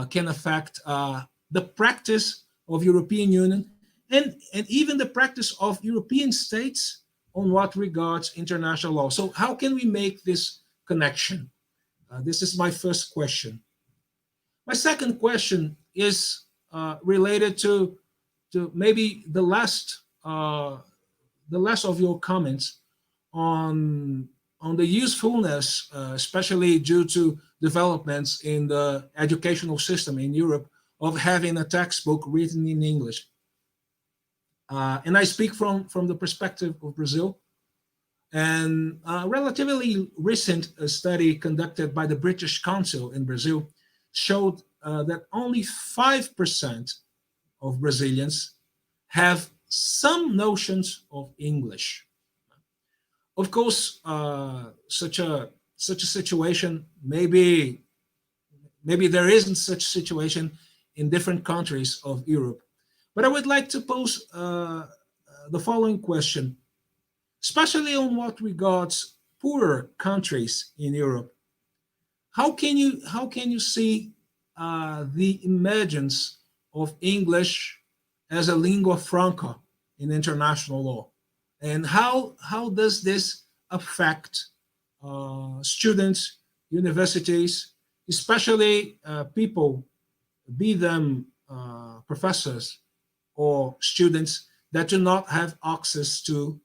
can affect the practice of European Union and even the practice of European states on what regards international law. So how can we make this connection? This is my first question. My second question is related to maybe the last of your comments on the usefulness, especially due to developments in the educational system in Europe, of having a textbook written in English. And I speak from the perspective of Brazil. And a relatively recent study conducted by the British Council in Brazil showed that only 5% of Brazilians have some notions of English. Of course, such a situation, maybe there isn't such a situation in different countries of Europe. But I would like to pose the following question, especially on what regards poorer countries in Europe. How can you see the emergence of English as a lingua franca in international law, and how does this affect students, universities, especially people, be them professors or students that do not have access to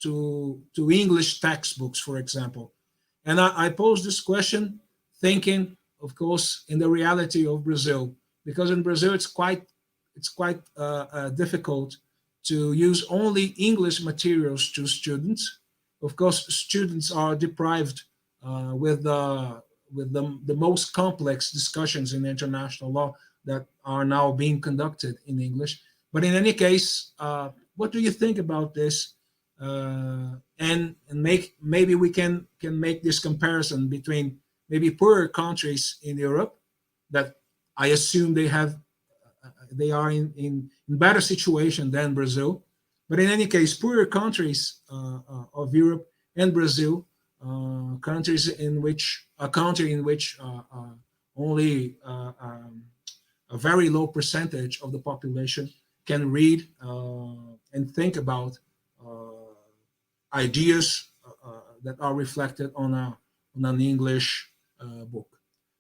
to English textbooks, for example. And I pose this question thinking, of course, in the reality of Brazil, because in Brazil it's quite difficult to use only English materials to students. Of course, students are deprived with the most complex discussions in international law that are now being conducted in English. But in any case, what do you think about this? And maybe we can make this comparison between maybe poorer countries in Europe that I assume they are in better situation than Brazil. But in any case, poorer countries of Europe and Brazil, countries in which only a very low percentage of the population can read and think about ideas that are reflected on an English book.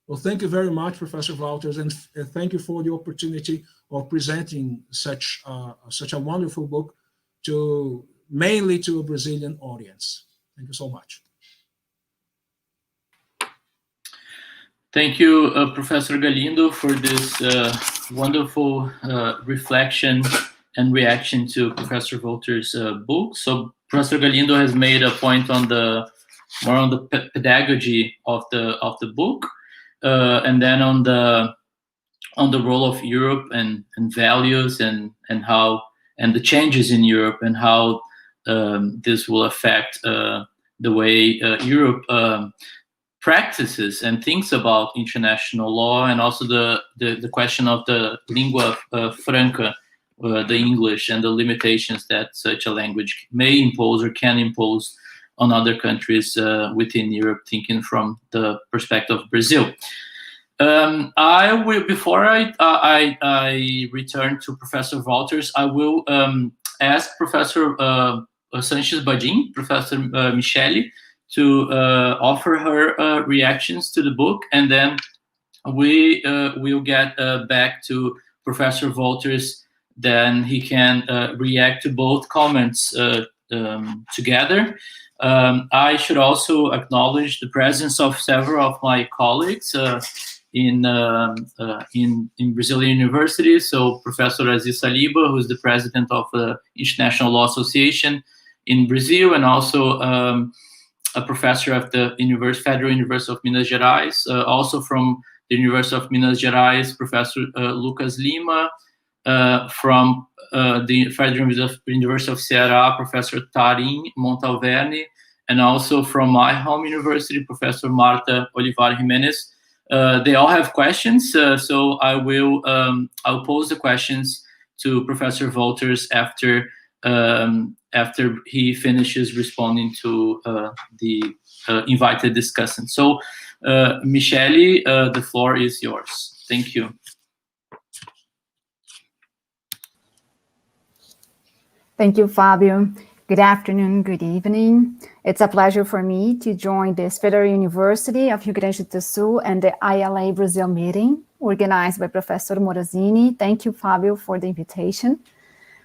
Well, thank you very much, Professor Walters, and thank you for the opportunity of presenting such a wonderful book mainly to a Brazilian audience. Thank you so much. Thank you, Professor Galindo, for this wonderful reflection and reaction to Professor Walters' book. So Professor Galindo has made a point on more on the pedagogy of the book, and then on the role of Europe and values and how and the changes in Europe and how this will affect the way Europe practices and thinks about international law, and also the question of the lingua franca, the English, and the limitations that such a language may impose or can impose on other countries within Europe, thinking from the perspective of Brazil. I will, before I return to Professor Walters, I will ask Professor Sanchez Badin, Professor Michele, to offer her reactions to the book, and then we will get back to Professor Walters. Then he can react to both comments together. I should also acknowledge the presence of several of my colleagues in Brazilian universities. So Professor Aziz Saliba, who is the president of the International Law Association in Brazil, and also a professor of the Federal University of Minas Gerais, also from the University of Minas Gerais, Professor Lucas Lima, from the Federal University of Ceará, Professor Tarim Montalverne, and also from my home university, Professor Marta Olivar Jimenez. They all have questions, so I'll pose the questions to Professor Walters after he finishes responding to the invited discussant. So, Michele, the floor is yours. Thank you. Thank you, Fabio. Good afternoon, good evening. It's a pleasure for me to join this Federal University of Rio Grande do Sul and the ILA Brazil meeting organized by Professor Morosini. Thank you, Fabio, for the invitation.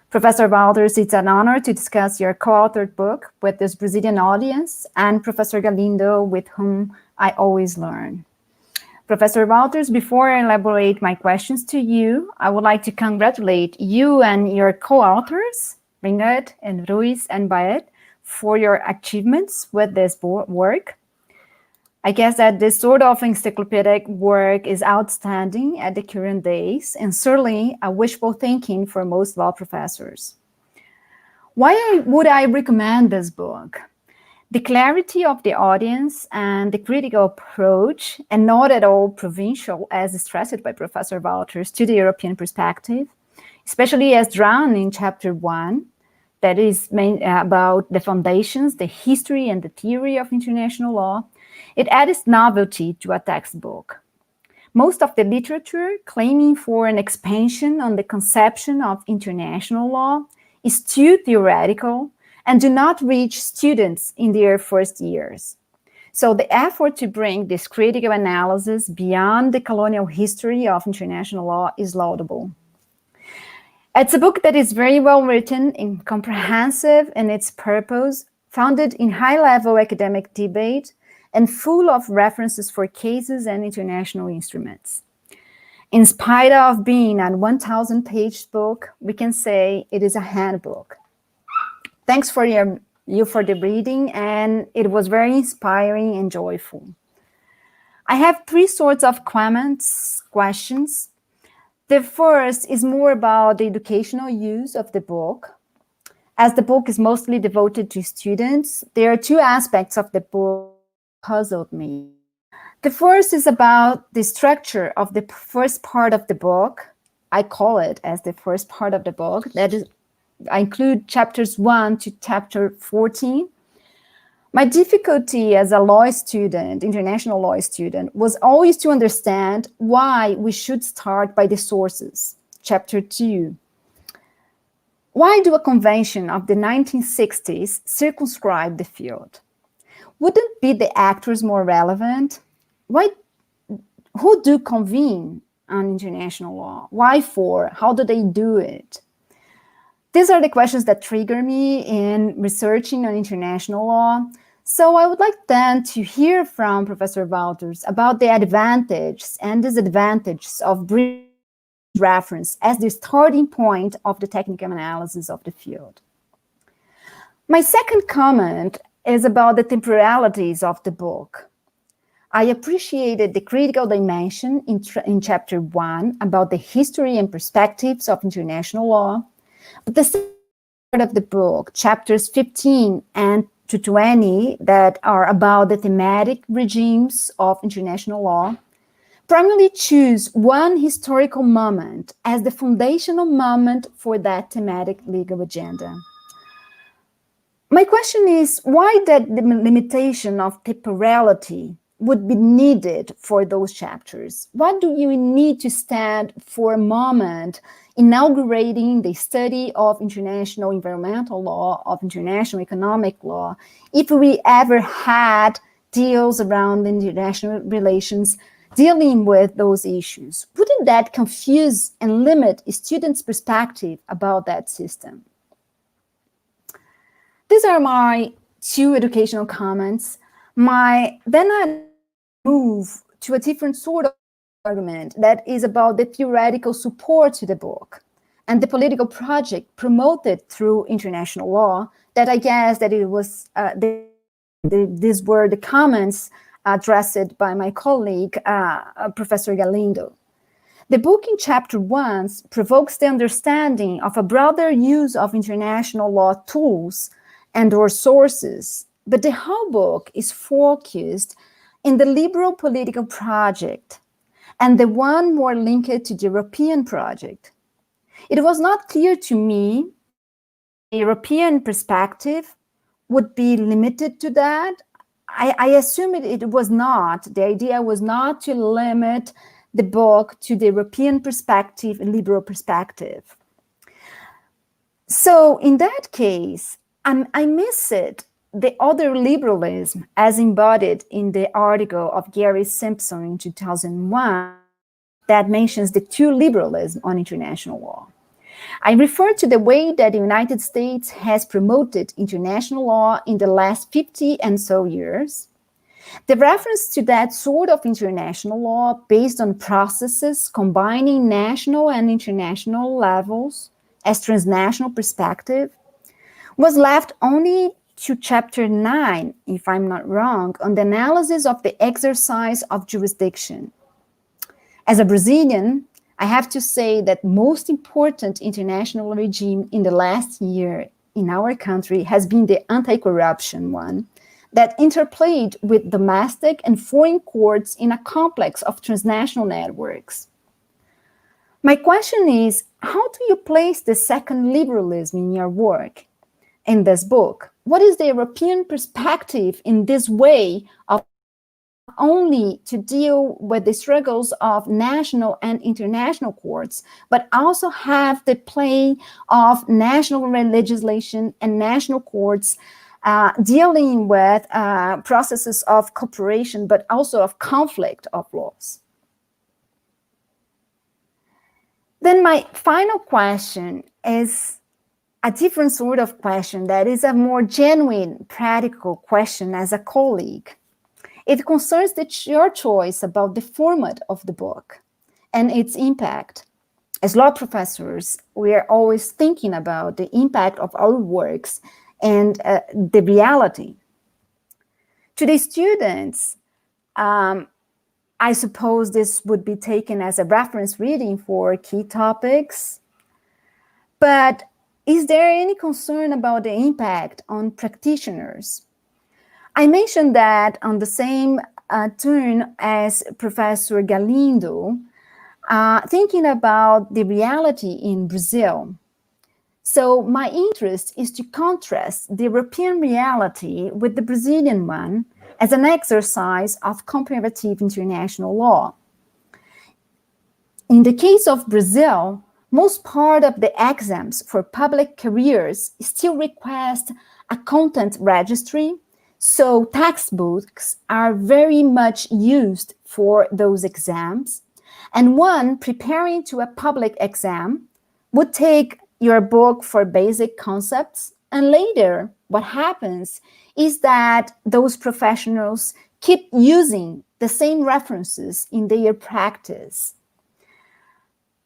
Professor Walters, it's an honor to discuss your co-authored book with this Brazilian audience, and Professor Galindo, with whom I always learn. Professor Walters, before I elaborate my questions to you, I would like to congratulate you and your co-authors, Ringard and Ruiz and Baet, for your achievements with this work. I guess that this sort of encyclopedic work is outstanding at the current days, and certainly a wishful thinking for most law professors. Why would I recommend this book? The clarity of the audience and the critical approach, and not at all provincial, as stressed by Professor Walters, to the European perspective, especially as drawn in Chapter 1, that is about the foundations, the history, and the theory of international law. It adds novelty to a textbook. Most of the literature claiming for an expansion on the conception of international law is too theoretical and do not reach students in their first years. So the effort to bring this critical analysis beyond the colonial history of international law is laudable. It's a book that is very well written and comprehensive in its purpose, founded in high-level academic debate, and full of references for cases and international instruments. In spite of being a 1,000-page book, we can say it is a handbook. Thanks for for the reading, and it was very inspiring and joyful. I have three sorts of questions. The first is more about the educational use of the book. As the book is mostly devoted to students, there are two aspects of the book that puzzled me. The first is about the structure of the first part of the book. I call it as the first part of the book. That is, I include chapters 1 to chapter 14. My difficulty as a law student, international law student, was always to understand why we should start by the sources. Chapter 2. Why do a convention of the 1960s circumscribe the field? Wouldn't be the actors more relevant? Who do convene on international law? Why for? How do they do it? These are the questions that trigger me in researching on international law. So I would like then to hear from Professor Wouters about the advantages and disadvantages of bringing reference as the starting point of the technical analysis of the field. My second comment is about the temporalities of the book. I appreciated the critical dimension in chapter 1 about the history and perspectives of international law, but the second part of the book, chapters 15 and to 20, that are about the thematic regimes of international law, primarily choose one historical moment as the foundational moment for that thematic legal agenda. My question is, why that limitation of temporality would be needed for those chapters? What do you need to stand for a moment inaugurating the study of international environmental law, of international economic law, if we ever had deals around international relations dealing with those issues? Wouldn't that confuse and limit students' perspective about that system? These are my two educational comments. Then I move to a different sort of argument that is about the theoretical support to the book and the political project promoted through international law, that I guess that it was, these were the comments addressed by my colleague, Professor Galindo. The book in chapter 1 provokes the understanding of a broader use of international law tools and or sources, but the whole book is focused in the liberal political project and the one more linked to the European project. It was not clear to me the European perspective would be limited to that. I assume it was not. The idea was not to limit the book to the European perspective and liberal perspective. So in that case, I miss it, the other liberalism as embodied in the article of Gary Simpson in 2001 that mentions the two liberalism on international law. I refer to the way that the United States has promoted international law in the last 50 and so years. The reference to that sort of international law based on processes combining national and international levels as transnational perspective was left only to chapter 9, if I'm not wrong, on the analysis of the exercise of jurisdiction. As a Brazilian, I have to say that most important international regime in the last year in our country has been the anti-corruption one that interplayed with domestic and foreign courts in a complex of transnational networks. My question is, how do you place the second liberalism in your work? In this book, what is the European perspective in this way of only to deal with the struggles of national and international courts, but also have the play of national legislation and national courts dealing with processes of cooperation, but also of conflict of laws? Then my final question is a different sort of question that is a more genuine, practical question as a colleague. It concerns your choice about the format of the book and its impact. As law professors, we are always thinking about the impact of our works and the reality. To the students, I suppose this would be taken as a reference reading for key topics. But is there any concern about the impact on practitioners? I mentioned that on the same turn as Professor Galindo, thinking about the reality in Brazil. So my interest is to contrast the European reality with the Brazilian one as an exercise of comparative international law. In the case of Brazil, most part of the exams for public careers still request a content registry, so textbooks are very much used for those exams, and one preparing to a public exam would take your book for basic concepts, and later what happens is that those professionals keep using the same references in their practice.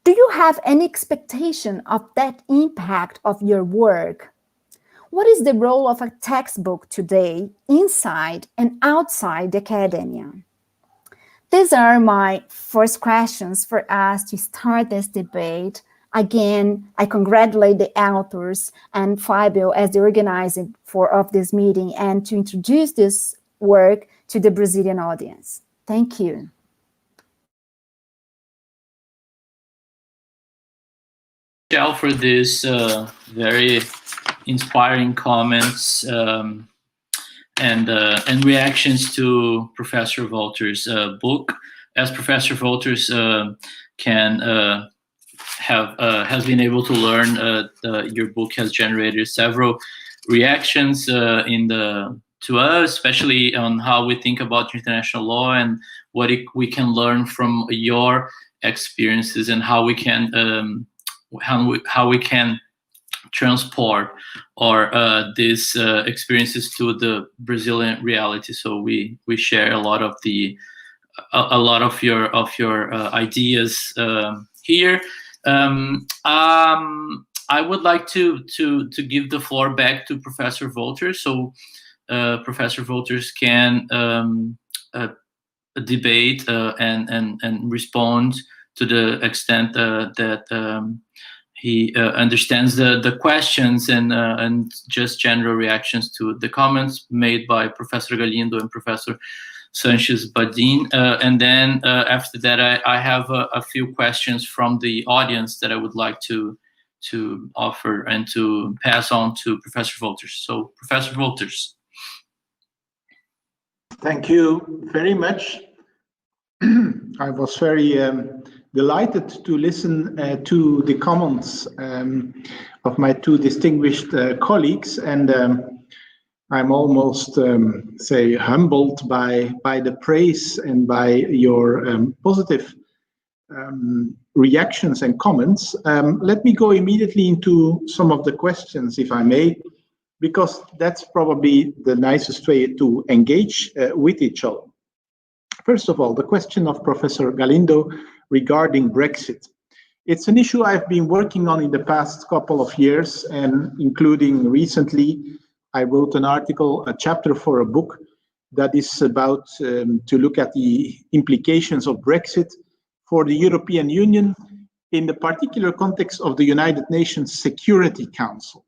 Do you have any expectation of that impact of your work? What is the role of a textbook today inside and outside academia? These are my first questions for us to start this debate. Again, I congratulate the authors and Fabio as the organizer of this meeting and to introduce this work to the Brazilian audience. Thank you. Michelle, for this very inspiring comments and reactions to Professor Wolter's book. As Professor Wolter's has been able to learn, your book has generated several reactions to us, especially on how we think about international law and what we can learn from your experiences and how we can transport these experiences to the Brazilian reality. So we share a lot of your ideas here. I would like to give the floor back to Professor Wolter, so Professor Wolter can debate and respond to the extent that he understands the questions and just general reactions to the comments made by Professor Galindo and Professor Sanchez-Badin. And then after that, I have a few questions from the audience that I would like to offer and to pass on to Professor Wolters. So Professor Wolters. Thank you very much. I was very delighted to listen to the comments of my two distinguished colleagues, and I'm almost say humbled by the praise and by your positive reactions and comments. Let me go immediately into some of the questions, if I may, because that's probably the nicest way to engage with each other. First of all, the question of Professor Galindo regarding Brexit. It's an issue I've been working on in the past couple of years, and including recently, I wrote an article, a chapter for a book that is about to look at the implications of Brexit for the European Union in the particular context of the United Nations Security Council.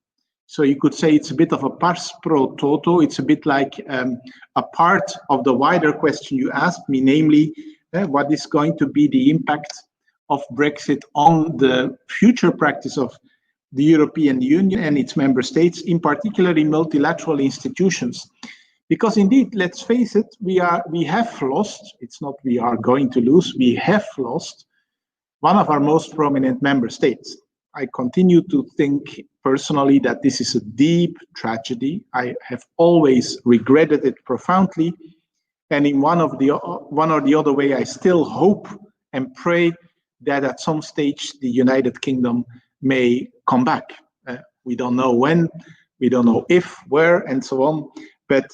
So you could say it's a bit of a pars pro toto. It's a bit like a part of the wider question you asked me, namely, what is going to be the impact of Brexit on the future practice of the European Union and its member states, in particular in multilateral institutions. Because indeed, let's face it, we have lost, it's not we are going to lose, we have lost one of our most prominent member states. I continue to think personally that this is a deep tragedy. I have always regretted it profoundly. And in one or the other way, I still hope and pray that at some stage the United Kingdom may come back. We don't know when, we don't know if, where, and so on, but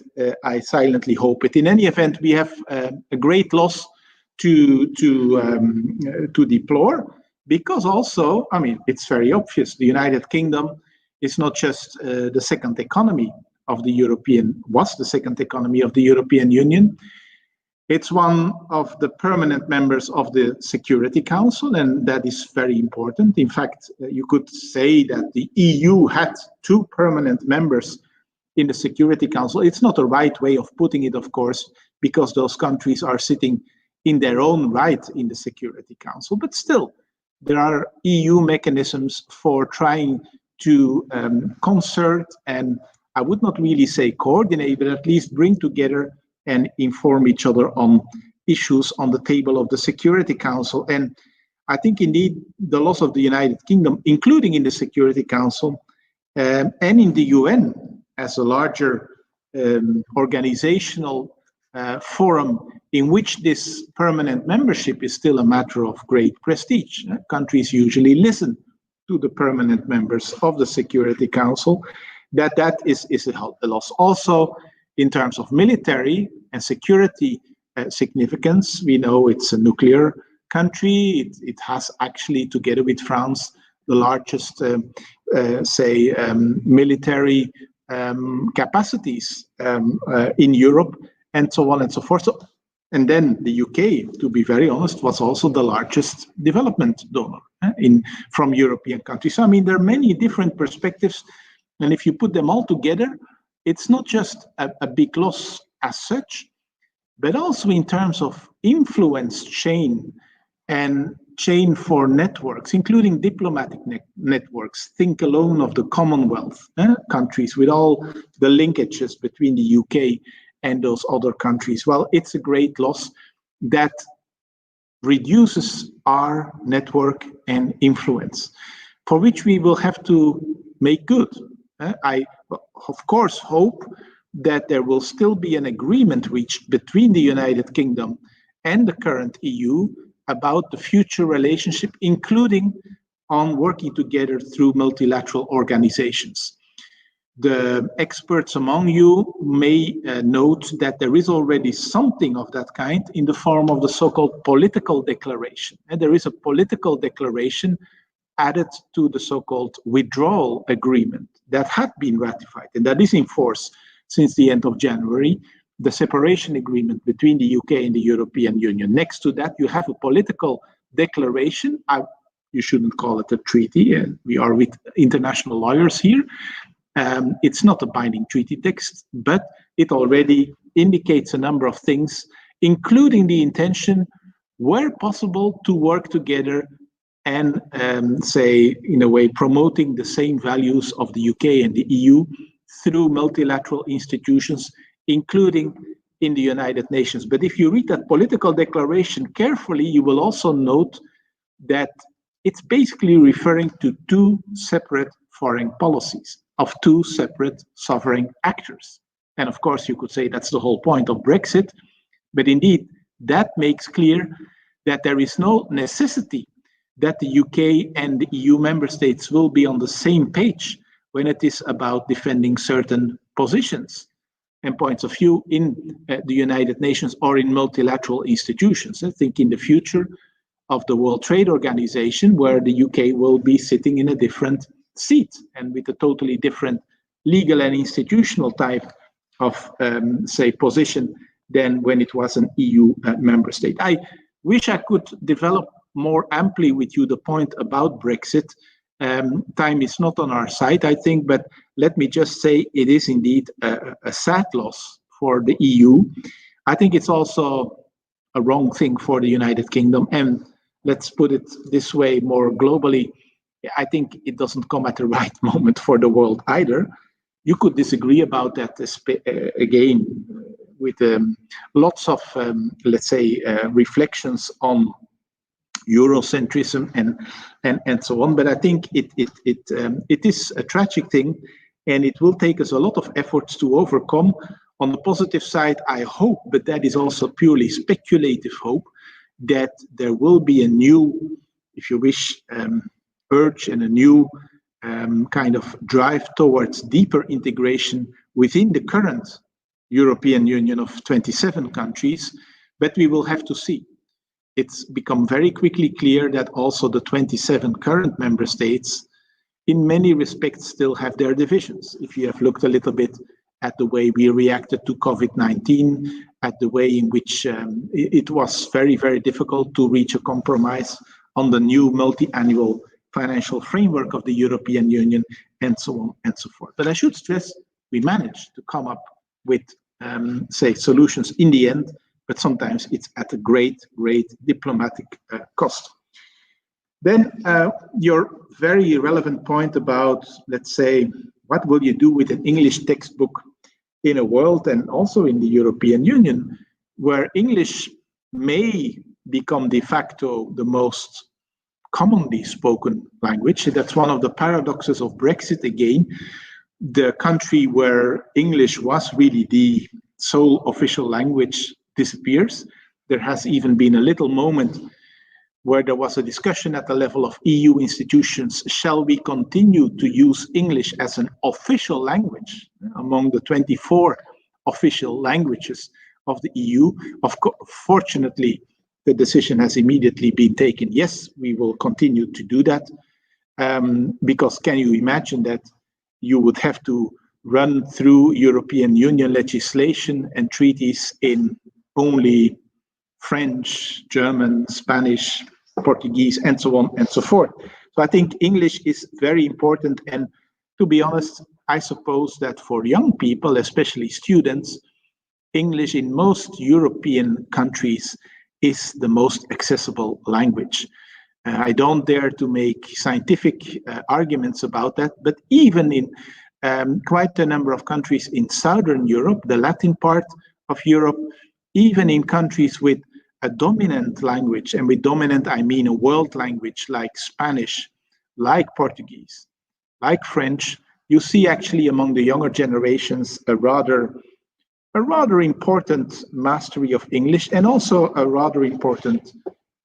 I silently hope it. In any event, we have a great loss to deplore, because also, I mean, it's very obvious, the United Kingdom is not just the second economy of the was the second economy of the European Union. It's one of the permanent members of the Security Council, and that is very important. In fact, you could say that the EU had 2 permanent members in the Security Council. It's not a right way of putting it, of course, because those countries are sitting in their own right in the Security Council, but still, there are EU mechanisms for trying to concert, and I would not really say coordinate, but at least bring together and inform each other on issues on the table of the Security Council. And I think indeed the loss of the United Kingdom, including in the Security Council and in the UN as a larger organizational forum in which this permanent membership is still a matter of great prestige. Countries usually listen to the permanent members of the Security Council, that is a loss. Also, in terms of military and security significance, we know it's a nuclear country. It has actually, together with France, the largest, military capacities in Europe, and so on and so forth. So, and then the UK, to be very honest, was also the largest development donor from European countries. So, I mean, there are many different perspectives, and if you put them all together, it's not just a big loss as such, but also in terms of influence chain and chain for networks, including diplomatic networks. Think alone of the Commonwealth countries with all the linkages between the UK and those other countries. Well, it's a great loss that reduces our network and influence, for which we will have to make good. I, of course, hope that there will still be an agreement reached between the United Kingdom and the current EU about the future relationship, including on working together through multilateral organizations. The experts among you may note that there is already something of that kind in the form of the so-called political declaration. And there is a political declaration added to the so-called withdrawal agreement that had been ratified, and that is in force since the end of January, the separation agreement between the UK and the European Union. Next to that, you have a political declaration. You shouldn't call it a treaty, and we are with international lawyers here. It's not a binding treaty text, but it already indicates a number of things, including the intention, where possible, to work together and say, in a way, promoting the same values of the UK and the EU through multilateral institutions, including in the United Nations. But if you read that political declaration carefully, you will also note that it's basically referring to 2 separate foreign policies of 2 separate sovereign actors. And of course, you could say that's the whole point of Brexit, but indeed, that makes clear that there is no necessity that the UK and the EU member states will be on the same page when it is about defending certain positions and points of view in the United Nations or in multilateral institutions. I think in the future of the World Trade Organization, where the UK will be sitting in a different seat and with a totally different legal and institutional type of, position than when it was an EU member state. I wish I could develop more amply with you the point about Brexit. Time is not on our side, I think, but let me just say it is indeed a sad loss for the EU. I think it's also a wrong thing for the United Kingdom. And let's put it this way, more globally, I think it doesn't come at the right moment for the world either. You could disagree about that again with lots of, reflections on Eurocentrism and so on. But I think it is a tragic thing, and it will take us a lot of efforts to overcome. On the positive side, I hope, but that is also purely speculative hope, that there will be a new if you wish, urge and a new kind of drive towards deeper integration within the current European Union of 27 countries, but we will have to see. It's become very quickly clear that also the 27 current member states in many respects still have their divisions. If you have looked a little bit at the way we reacted to COVID-19, at the way in which it was very, very difficult to reach a compromise on the new multi-annual financial framework of the European Union, and so on and so forth. But I should stress, we managed to come up with, say, solutions in the end, but sometimes it's at a great, great diplomatic cost. Then your very relevant point about, let's say, what will you do with an English textbook in a world and also in the European Union, where English may become de facto the most commonly spoken language. That's one of the paradoxes of Brexit again. The country where English was really the sole official language disappears. There has even been a little moment where there was a discussion at the level of EU institutions, shall we continue to use English as an official language among the 24 official languages of the EU? Fortunately, the decision has immediately been taken. Yes, we will continue to do that, because can you imagine that you would have to run through European Union legislation and treaties in only French, German, Spanish, Portuguese, and so on and so forth. So I think English is very important. And to be honest, I suppose that for young people, especially students, English in most European countries is the most accessible language. I don't dare to make scientific arguments about that, but even in quite a number of countries in Southern Europe, the Latin part of Europe, even in countries with a dominant language, and with dominant I mean a world language like Spanish, like Portuguese, like French, you see actually among the younger generations a rather important mastery of English, and also a rather important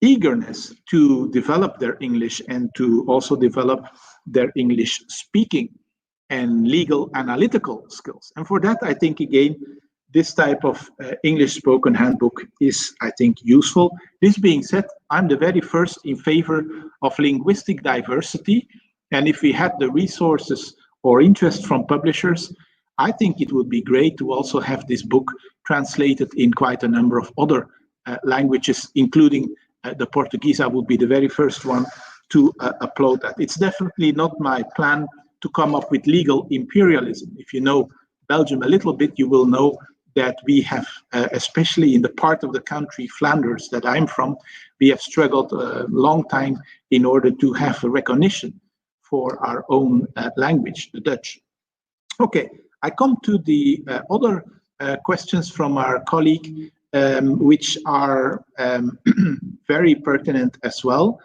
eagerness to develop their English and to also develop their English speaking and legal analytical skills. And for that, I think, again, this type of English spoken handbook is, I think, useful. This being said, I'm the very first in favor of linguistic diversity. And if we had the resources or interest from publishers, I think it would be great to also have this book translated in quite a number of other languages, including the Portuguese. I would be the very first one to upload that. It's definitely not my plan to come up with legal imperialism. If you know Belgium a little bit, you will know that we have, especially in the part of the country, Flanders, that I'm from, we have struggled a long time in order to have a recognition for our own language, the Dutch. Okay, I come to the other questions from our colleague, which are very pertinent as well.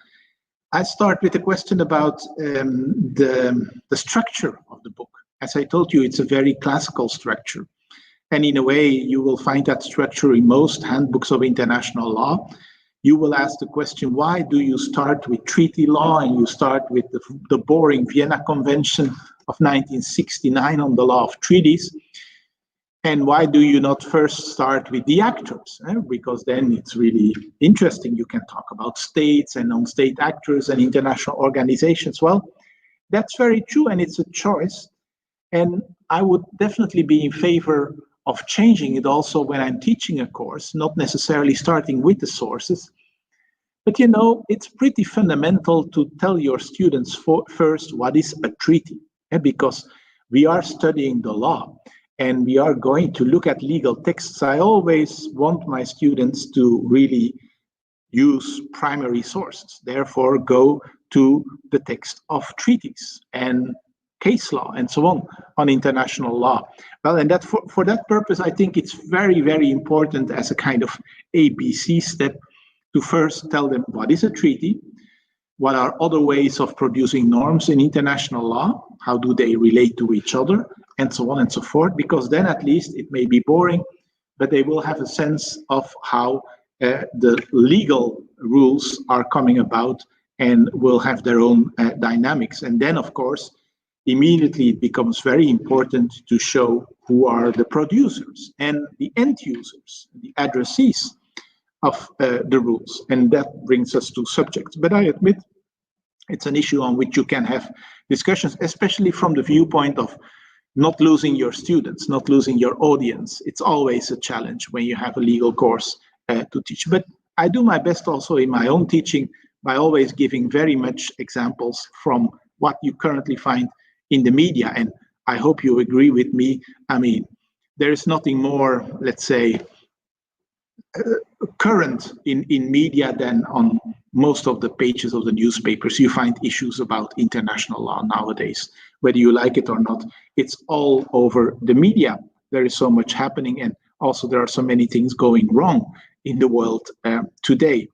I start with a question about the structure of the book. As I told you, it's a very classical structure. And in a way, you will find that structure in most handbooks of international law. You will ask the question, why do you start with treaty law and you start with the boring Vienna Convention of 1969 on the law of treaties? And why do you not first start with the actors? Because then it's really interesting. You can talk about states and non-state actors and international organizations. Well, that's very true, and it's a choice. And I would definitely be in favor of changing it also when I'm teaching a course, not necessarily starting with the sources. But you know, it's pretty fundamental to tell your students first what is a treaty, because we are studying the law and we are going to look at legal texts. I always want my students to really use primary sources, therefore go to the text of treaties and case law and so on international law. Well, and that for that purpose, I think it's very, very important as a kind of ABC step to first tell them what is a treaty, what are other ways of producing norms in international law, how do they relate to each other, and so on and so forth, because then at least it may be boring, but they will have a sense of how the legal rules are coming about and will have their own dynamics. And then, of course, immediately it becomes very important to show who are the producers and the end users, the addressees of the rules. And that brings us to subjects. But I admit it's an issue on which you can have discussions, especially from the viewpoint of not losing your students, not losing your audience. It's always a challenge when you have a legal course to teach. But I do my best also in my own teaching by always giving very much examples from what you currently find in the media. And I hope you agree with me. I mean, there is nothing more, let's say, current in media than on most of the pages of the newspapers. You find issues about international law nowadays, whether you like it or not. It's all over the media. There is so much happening, and also there are so many things going wrong in the world today.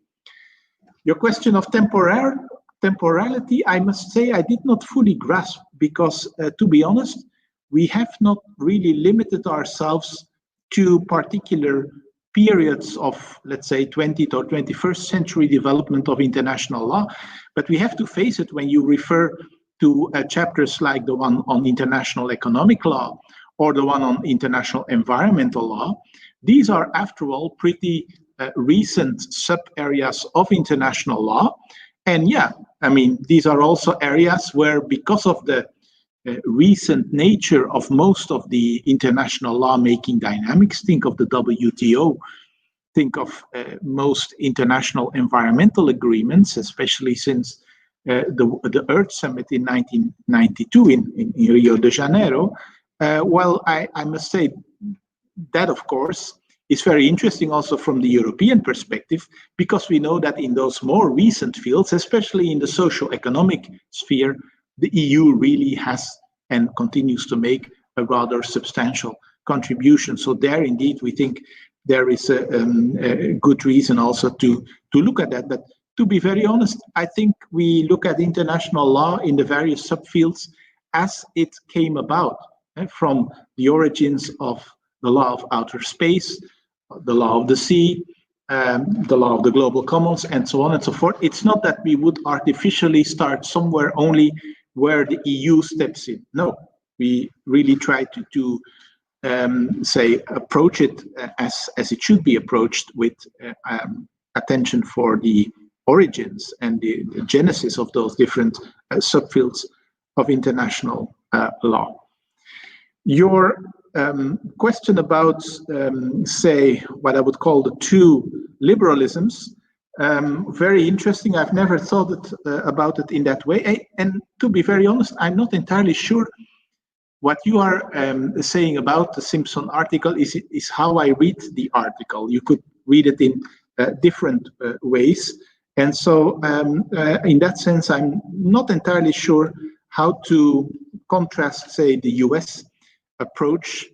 Your question of temporality, I must say I did not fully grasp, because to be honest, we have not really limited ourselves to particular periods of, let's say, 20th or 21st century development of international law. But we have to face it, when you refer to chapters like the one on international economic law or the one on international environmental law, these are, after all, pretty recent sub-areas of international law. And yeah, I mean, these are also areas where, because of the recent nature of most of the international lawmaking dynamics, think of the WTO, think of most international environmental agreements, especially since the Earth Summit in 1992 in Rio de Janeiro. Well, I must say that, of course, is very interesting also from the European perspective, because we know that in those more recent fields, especially in the socio-economic sphere, the EU really has and continues to make a rather substantial contribution. So there, indeed, we think there is a good reason also to look at that. But to be very honest, I think we look at international law in the various subfields as it came about, from the origins of the law of outer space, the law of the sea, the law of the global commons, and so on and so forth. It's not that we would artificially start somewhere only where the EU steps in. No, we really try to say, approach it as it should be approached, with attention for the origins and the genesis of those different subfields of international law. Your question about, say, what I would call the two liberalisms, very interesting. I've never thought about it in that way. And to be very honest, I'm not entirely sure what you are saying about the Simpson article is how I read the article. You could read it in different ways. And so in that sense, I'm not entirely sure how to contrast, say, the US approach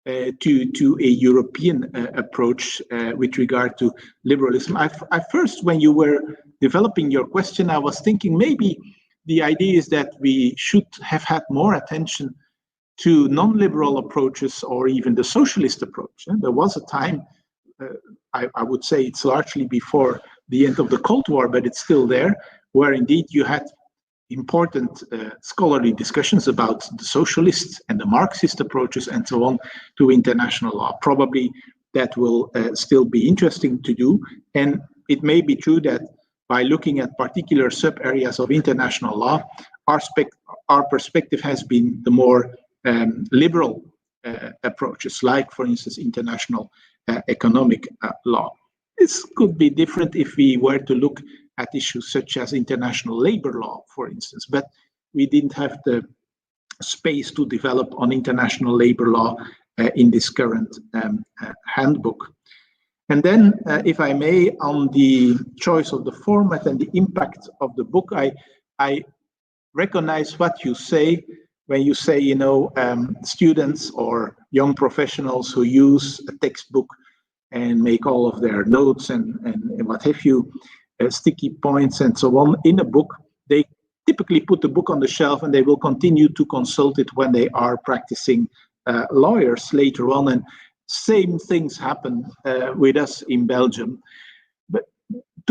to a European approach with regard to liberalism. I first, when you were developing your question, I was thinking maybe the idea is that we should have had more attention to non-liberal approaches, or even the socialist approach. And there was a time, I would say it's largely before the end of the Cold War, but it's still there, where indeed you had important scholarly discussions about the socialist and the Marxist approaches and so on to international law. Probably that will still be interesting to do. And it may be true that by looking at particular sub-areas of international law, our perspective has been the more liberal approaches, like, for instance, international economic law. This could be different if we were to look at issues such as international labor law, for instance, but we didn't have the space to develop on international labor law in this current handbook. And then, if I may, on the choice of the format and the impact of the book, I recognize what you say when you say, you know, students or young professionals who use a textbook and make all of their notes and what have you, sticky points and so on in a book, they typically put the book on the shelf and they will continue to consult it when they are practicing lawyers later on. And same things happen with us in Belgium. But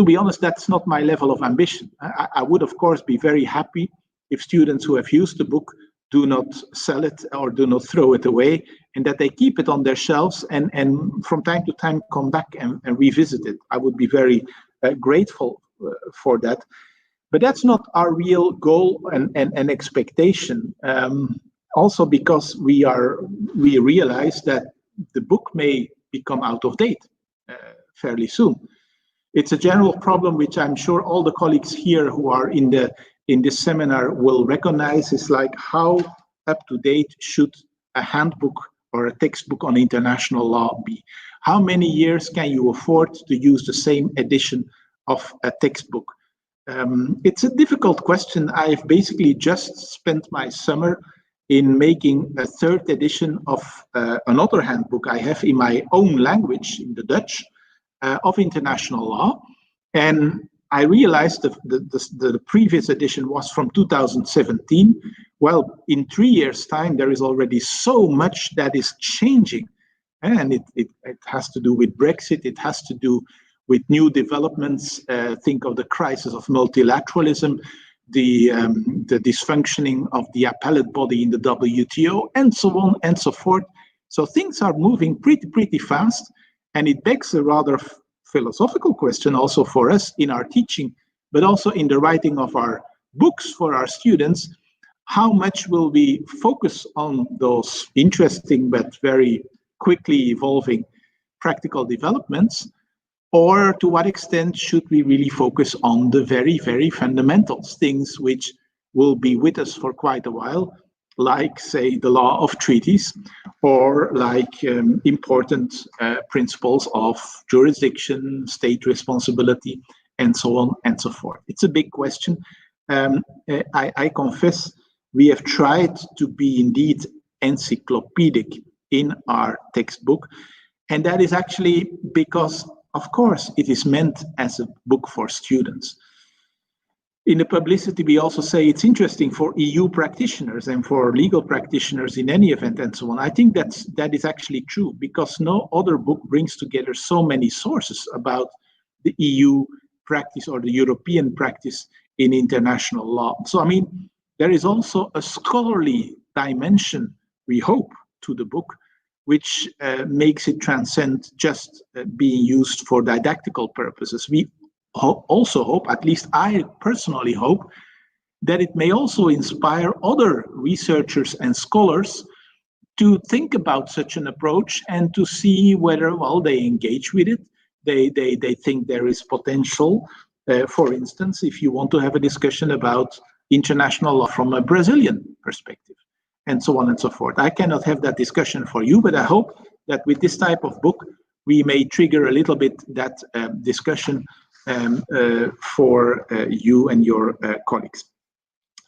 to be honest, that's not my level of ambition. I would, of course, be very happy if students who have used the book do not sell it or do not throw it away, and that they keep it on their shelves and from time to time come back and revisit it. I would be very grateful for that. But that's not our real goal and expectation. Also because we realize that the book may become out of date fairly soon. It's a general problem which I'm sure all the colleagues here who are in this seminar will recognize. Is like, how up to date should a handbook or a textbook on international law be? How many years can you afford to use the same edition of a textbook? It's a difficult question. I've basically just spent my summer in making a third edition of another handbook I have in my own language, in the Dutch, of international law. And I realized the previous edition was from 2017. Well, in 3 years' time, there is already so much that is changing. And it has to do with Brexit. It has to do with new developments. Think of the crisis of multilateralism, the dysfunctioning of the appellate body in the WTO, and so on and so forth. So things are moving pretty fast. And it begs a rather philosophical question also for us in our teaching, but also in the writing of our books for our students. How much will we focus on those interesting but very quickly evolving practical developments? Or to what extent should we really focus on the very fundamentals, things which will be with us for quite a while, like, say, the law of treaties, or like important principles of jurisdiction, state responsibility, and so on and so forth. It's a big question. I confess we have tried to be indeed encyclopedic in our textbook, and that is actually because, of course, it is meant as a book for students. In the publicity, we also say it's interesting for EU practitioners and for legal practitioners in any event and so on. I think that is actually true, because no other book brings together so many sources about the EU practice or the European practice in international law. So, I mean, there is also a scholarly dimension, we hope, to the book, which makes it transcend just being used for didactical purposes. We also hope, at least I personally hope, that it may also inspire other researchers and scholars to think about such an approach and to see whether, well, they engage with it. They think there is potential. For instance, if you want to have a discussion about international law from a Brazilian perspective, and so on and so forth. I cannot have that discussion for you, but I hope that with this type of book, we may trigger a little bit that discussion for you and your colleagues.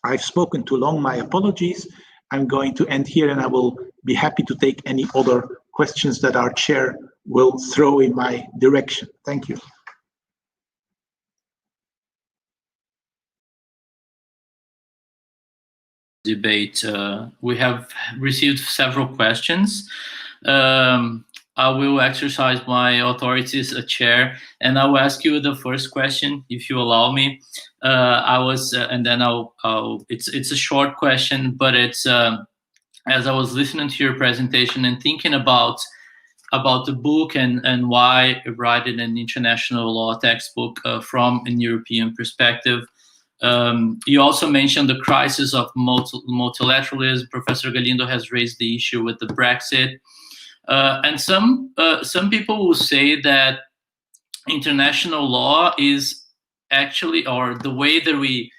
I've spoken too long, my apologies. I'm going to end here, and I will be happy to take any other questions that our chair will throw in my direction. Thank you. Debate. We have received several questions. I will exercise my authority as a chair, and I will ask you the first question, if you allow me. And then it's a short question, but it's as I was listening to your presentation and thinking about the book and why write an international law textbook from a European perspective. You also mentioned the crisis of multilateralism. Professor Galindo has raised the issue with the Brexit. And some people will say that international law is actually, or the way that we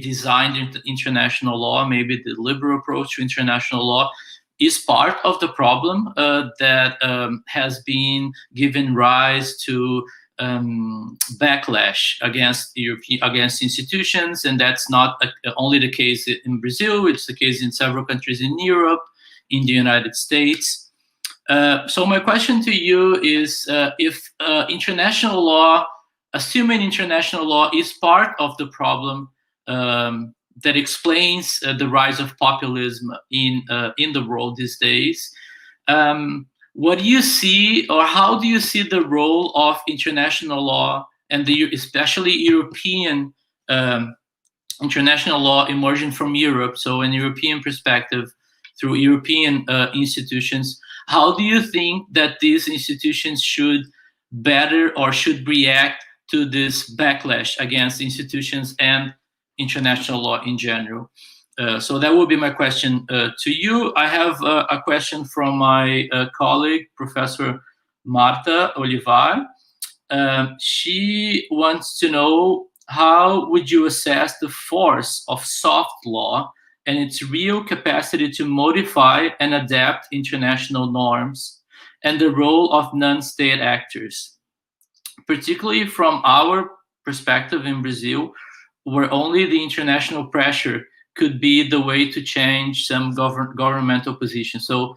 designed international law, maybe the liberal approach to international law, is part of the problem that has been given rise to backlash against institutions, and that's not only the case in Brazil. It's the case in several countries in Europe, in the United States. So my question to you is, if international law, assuming international law is part of the problem that explains the rise of populism in the world these days, what do you see, or how do you see the role of international law and especially European international law emerging from Europe, so an European perspective through European institutions, how do you think that these institutions should better or should react to this backlash against institutions and international law in general? So that would be my question to you. I have a question from my colleague, Professor Marta Olivar. She wants to know, how would you assess the force of soft law and its real capacity to modify and adapt international norms, and the role of non-state actors, particularly from our perspective in Brazil, where only the international pressure could be the way to change some governmental position. So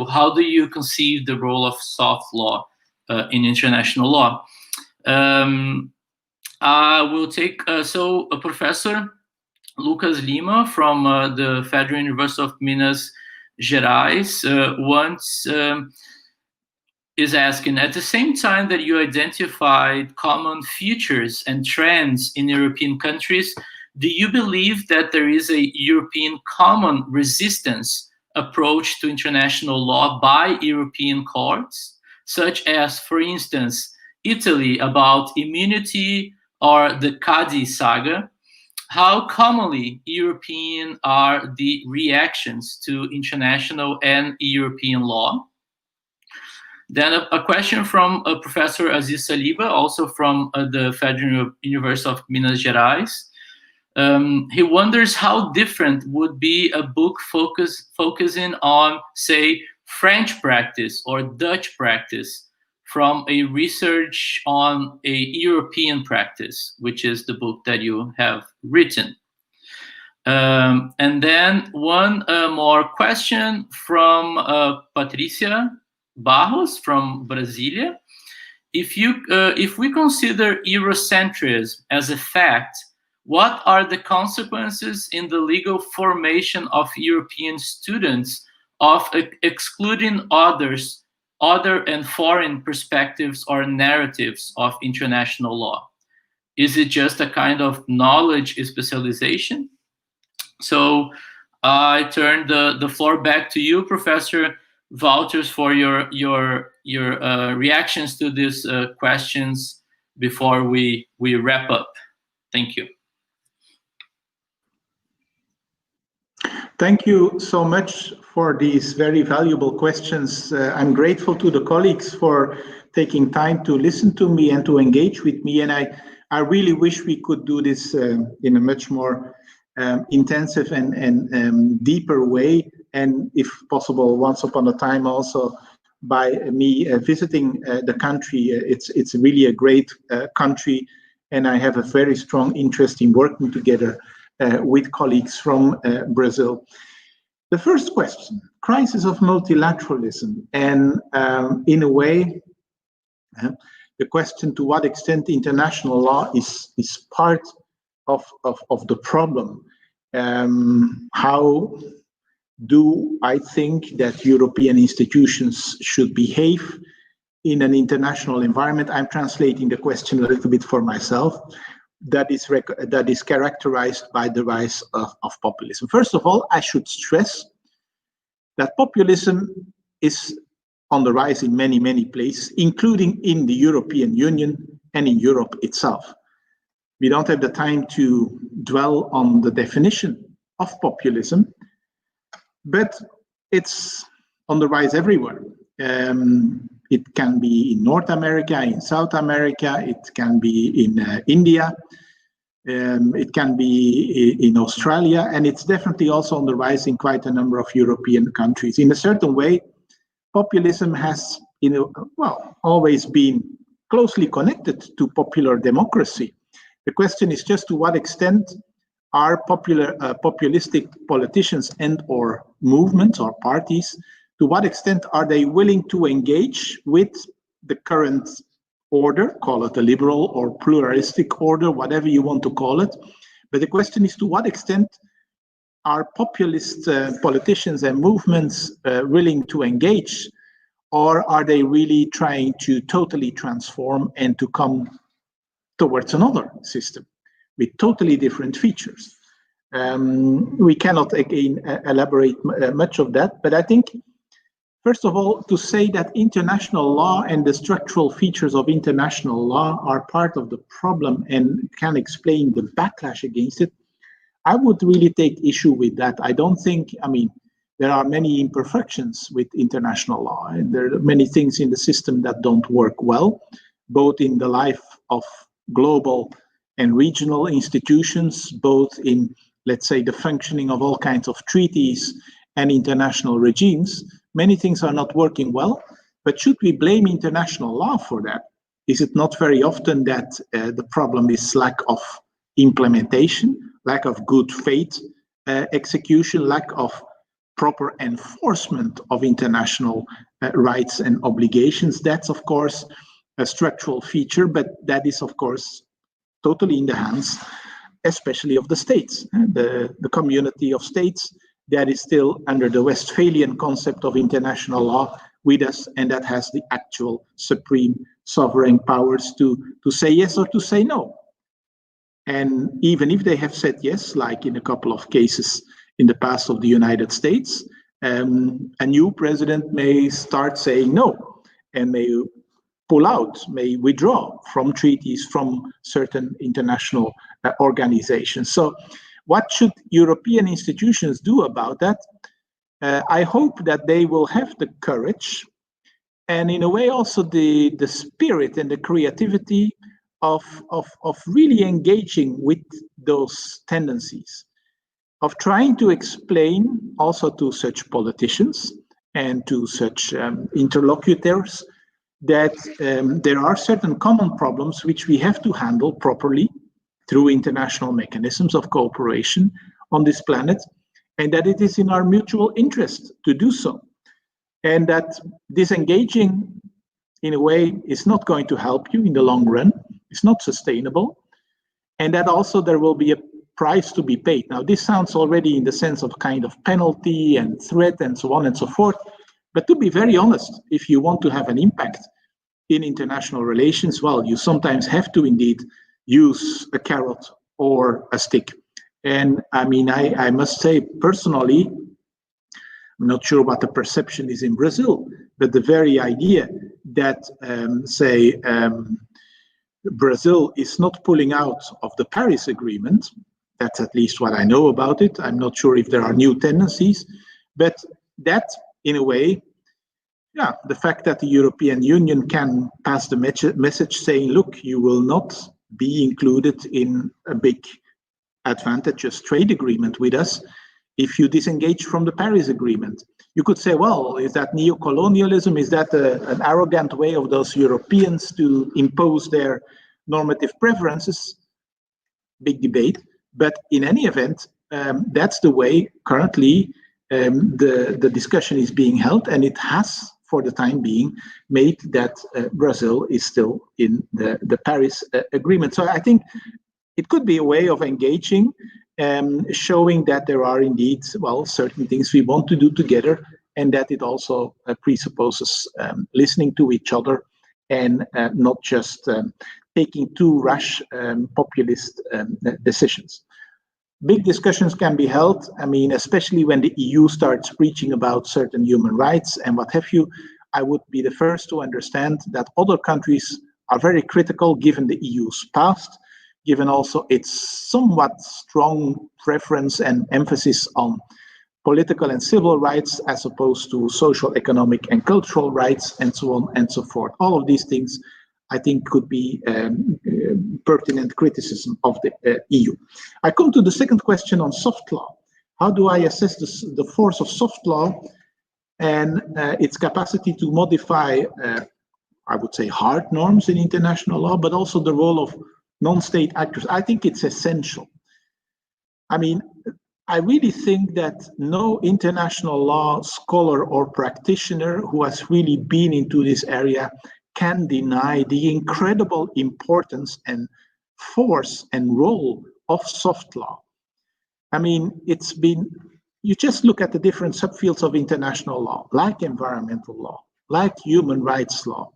how do you conceive the role of soft law in international law? I will take, Professor Lucas Lima from the Federal University of Minas Gerais is asking, at the same time that you identified common features and trends in European countries, do you believe that there is a European common resistance approach to international law by European courts, such as, for instance, Italy about immunity or the Cadiz saga? How commonly European are the reactions to international and European law? Then a question from Professor Aziz Saliba, also from the Federal University of Minas Gerais. He wonders how different would be a book focusing on, say, French practice or Dutch practice from a research on a European practice, which is the book that you have written. And then one more question from Patricia Barros from Brasilia. If we consider Eurocentrism as a fact, what are the consequences in the legal formation of European students of excluding other and foreign perspectives or narratives of international law? Is it just a kind of knowledge specialization? So I turn the floor back to you, Professor Wolters, for your reactions to these questions before we wrap up. Thank you. Thank you so much for these very valuable questions. I'm grateful to the colleagues for taking time to listen to me and to engage with me. And I really wish we could do this in a much more intensive and deeper way. And if possible, once upon a time also by me visiting the country. It's really a great country, and I have a very strong interest in working together with colleagues from Brazil. The first question, crisis of multilateralism, and in a way, the question to what extent international law is part of the problem. How do I think that European institutions should behave in an international environment? I'm translating the question a little bit for myself. That is characterized by the rise of populism. First of all, I should stress that populism is on the rise in many, many places, including in the European Union and in Europe itself. We don't have the time to dwell on the definition of populism, but it's on the rise everywhere. It can be in North America, in South America, it can be in India, it can be in Australia, and it's definitely also on the rise in quite a number of European countries. In a certain way, populism has, always been closely connected to popular democracy. The question is just to what extent are populistic politicians and or movements or parties, to what extent are they willing to engage with the current order, call it a liberal or pluralistic order, whatever you want to call it. But the question is to what extent are populist politicians and movements willing to engage, or are they really trying to totally transform and to come towards another system with totally different features. We cannot again elaborate much of that, but I think, first of all, to say that international law and the structural features of international law are part of the problem and can explain the backlash against it, I would really take issue with that. I don't think, I mean, there are many imperfections with international law, and there are many things in the system that don't work well, both in the life of global and regional institutions, both in, let's say, the functioning of all kinds of treaties and international regimes. Many things are not working well, but should we blame international law for that? Is it not very often that the problem is lack of implementation, lack of good faith execution, lack of proper enforcement of international rights and obligations? That's, of course, a structural feature, but that is, of course, totally in the hands, especially of the states, the community of states that is still under the Westphalian concept of international law with us, and that has the actual supreme sovereign powers to say yes or to say no. And even if they have said yes, like in a couple of cases in the past of the United States, a new president may start saying no and may pull out, may withdraw from treaties, from certain international organizations. So what should European institutions do about that? I hope that they will have the courage and in a way also the spirit and the creativity of really engaging with those tendencies, of trying to explain also to such politicians and to such interlocutors that there are certain common problems which we have to handle properly through international mechanisms of cooperation on this planet, and that it is in our mutual interest to do so. And that disengaging, in a way, is not going to help you in the long run. It's not sustainable. And that also there will be a price to be paid. Now, this sounds already in the sense of kind of penalty and threat and so on and so forth. But to be very honest, if you want to have an impact in international relations, well, you sometimes have to indeed use a carrot or a stick. And I mean, I must say personally, I'm not sure what the perception is in Brazil, but the very idea that, Brazil is not pulling out of the Paris Agreement, that's at least what I know about it. I'm not sure if there are new tendencies, but that, in a way, yeah, the fact that the European Union can pass the message saying, look, you will not be included in a big advantageous trade agreement with us if you disengage from the Paris Agreement. You could say, well, is that neo-colonialism? Is that an arrogant way of those Europeans to impose their normative preferences? Big debate. But in any event, that's the way currently the discussion is being held, and it has, for the time being, made that Brazil is still in the Paris Agreement. So I think it could be a way of engaging, showing that there are indeed, well, certain things we want to do together, and that it also presupposes listening to each other and not just taking too rash populist decisions. Big discussions can be held, I mean, especially when the EU starts preaching about certain human rights and what have you. I would be the first to understand that other countries are very critical given the EU's past, given also its somewhat strong preference and emphasis on political and civil rights as opposed to social, economic, and cultural rights, and so on and so forth. All of these things, I think, could be pertinent criticism of the EU. I come to the second question on soft law. How do I assess the force of soft law and its capacity to modify, I would say, hard norms in international law, but also the role of non-state actors? I think it's essential. I mean, I really think that no international law scholar or practitioner who has really been into this area can deny the incredible importance and force and role of soft law. I mean, it's been, you just look at the different subfields of international law, like environmental law, like human rights law,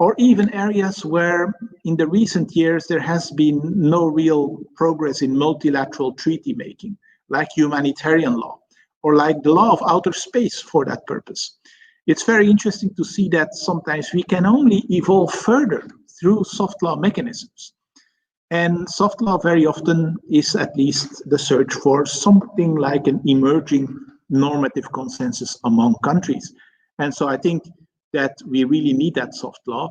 or even areas where in the recent years there has been no real progress in multilateral treaty making, like humanitarian law, or like the law of outer space for that purpose. It's very interesting to see that sometimes we can only evolve further through soft law mechanisms. And soft law very often is at least the search for something like an emerging normative consensus among countries. And so I think that we really need that soft law.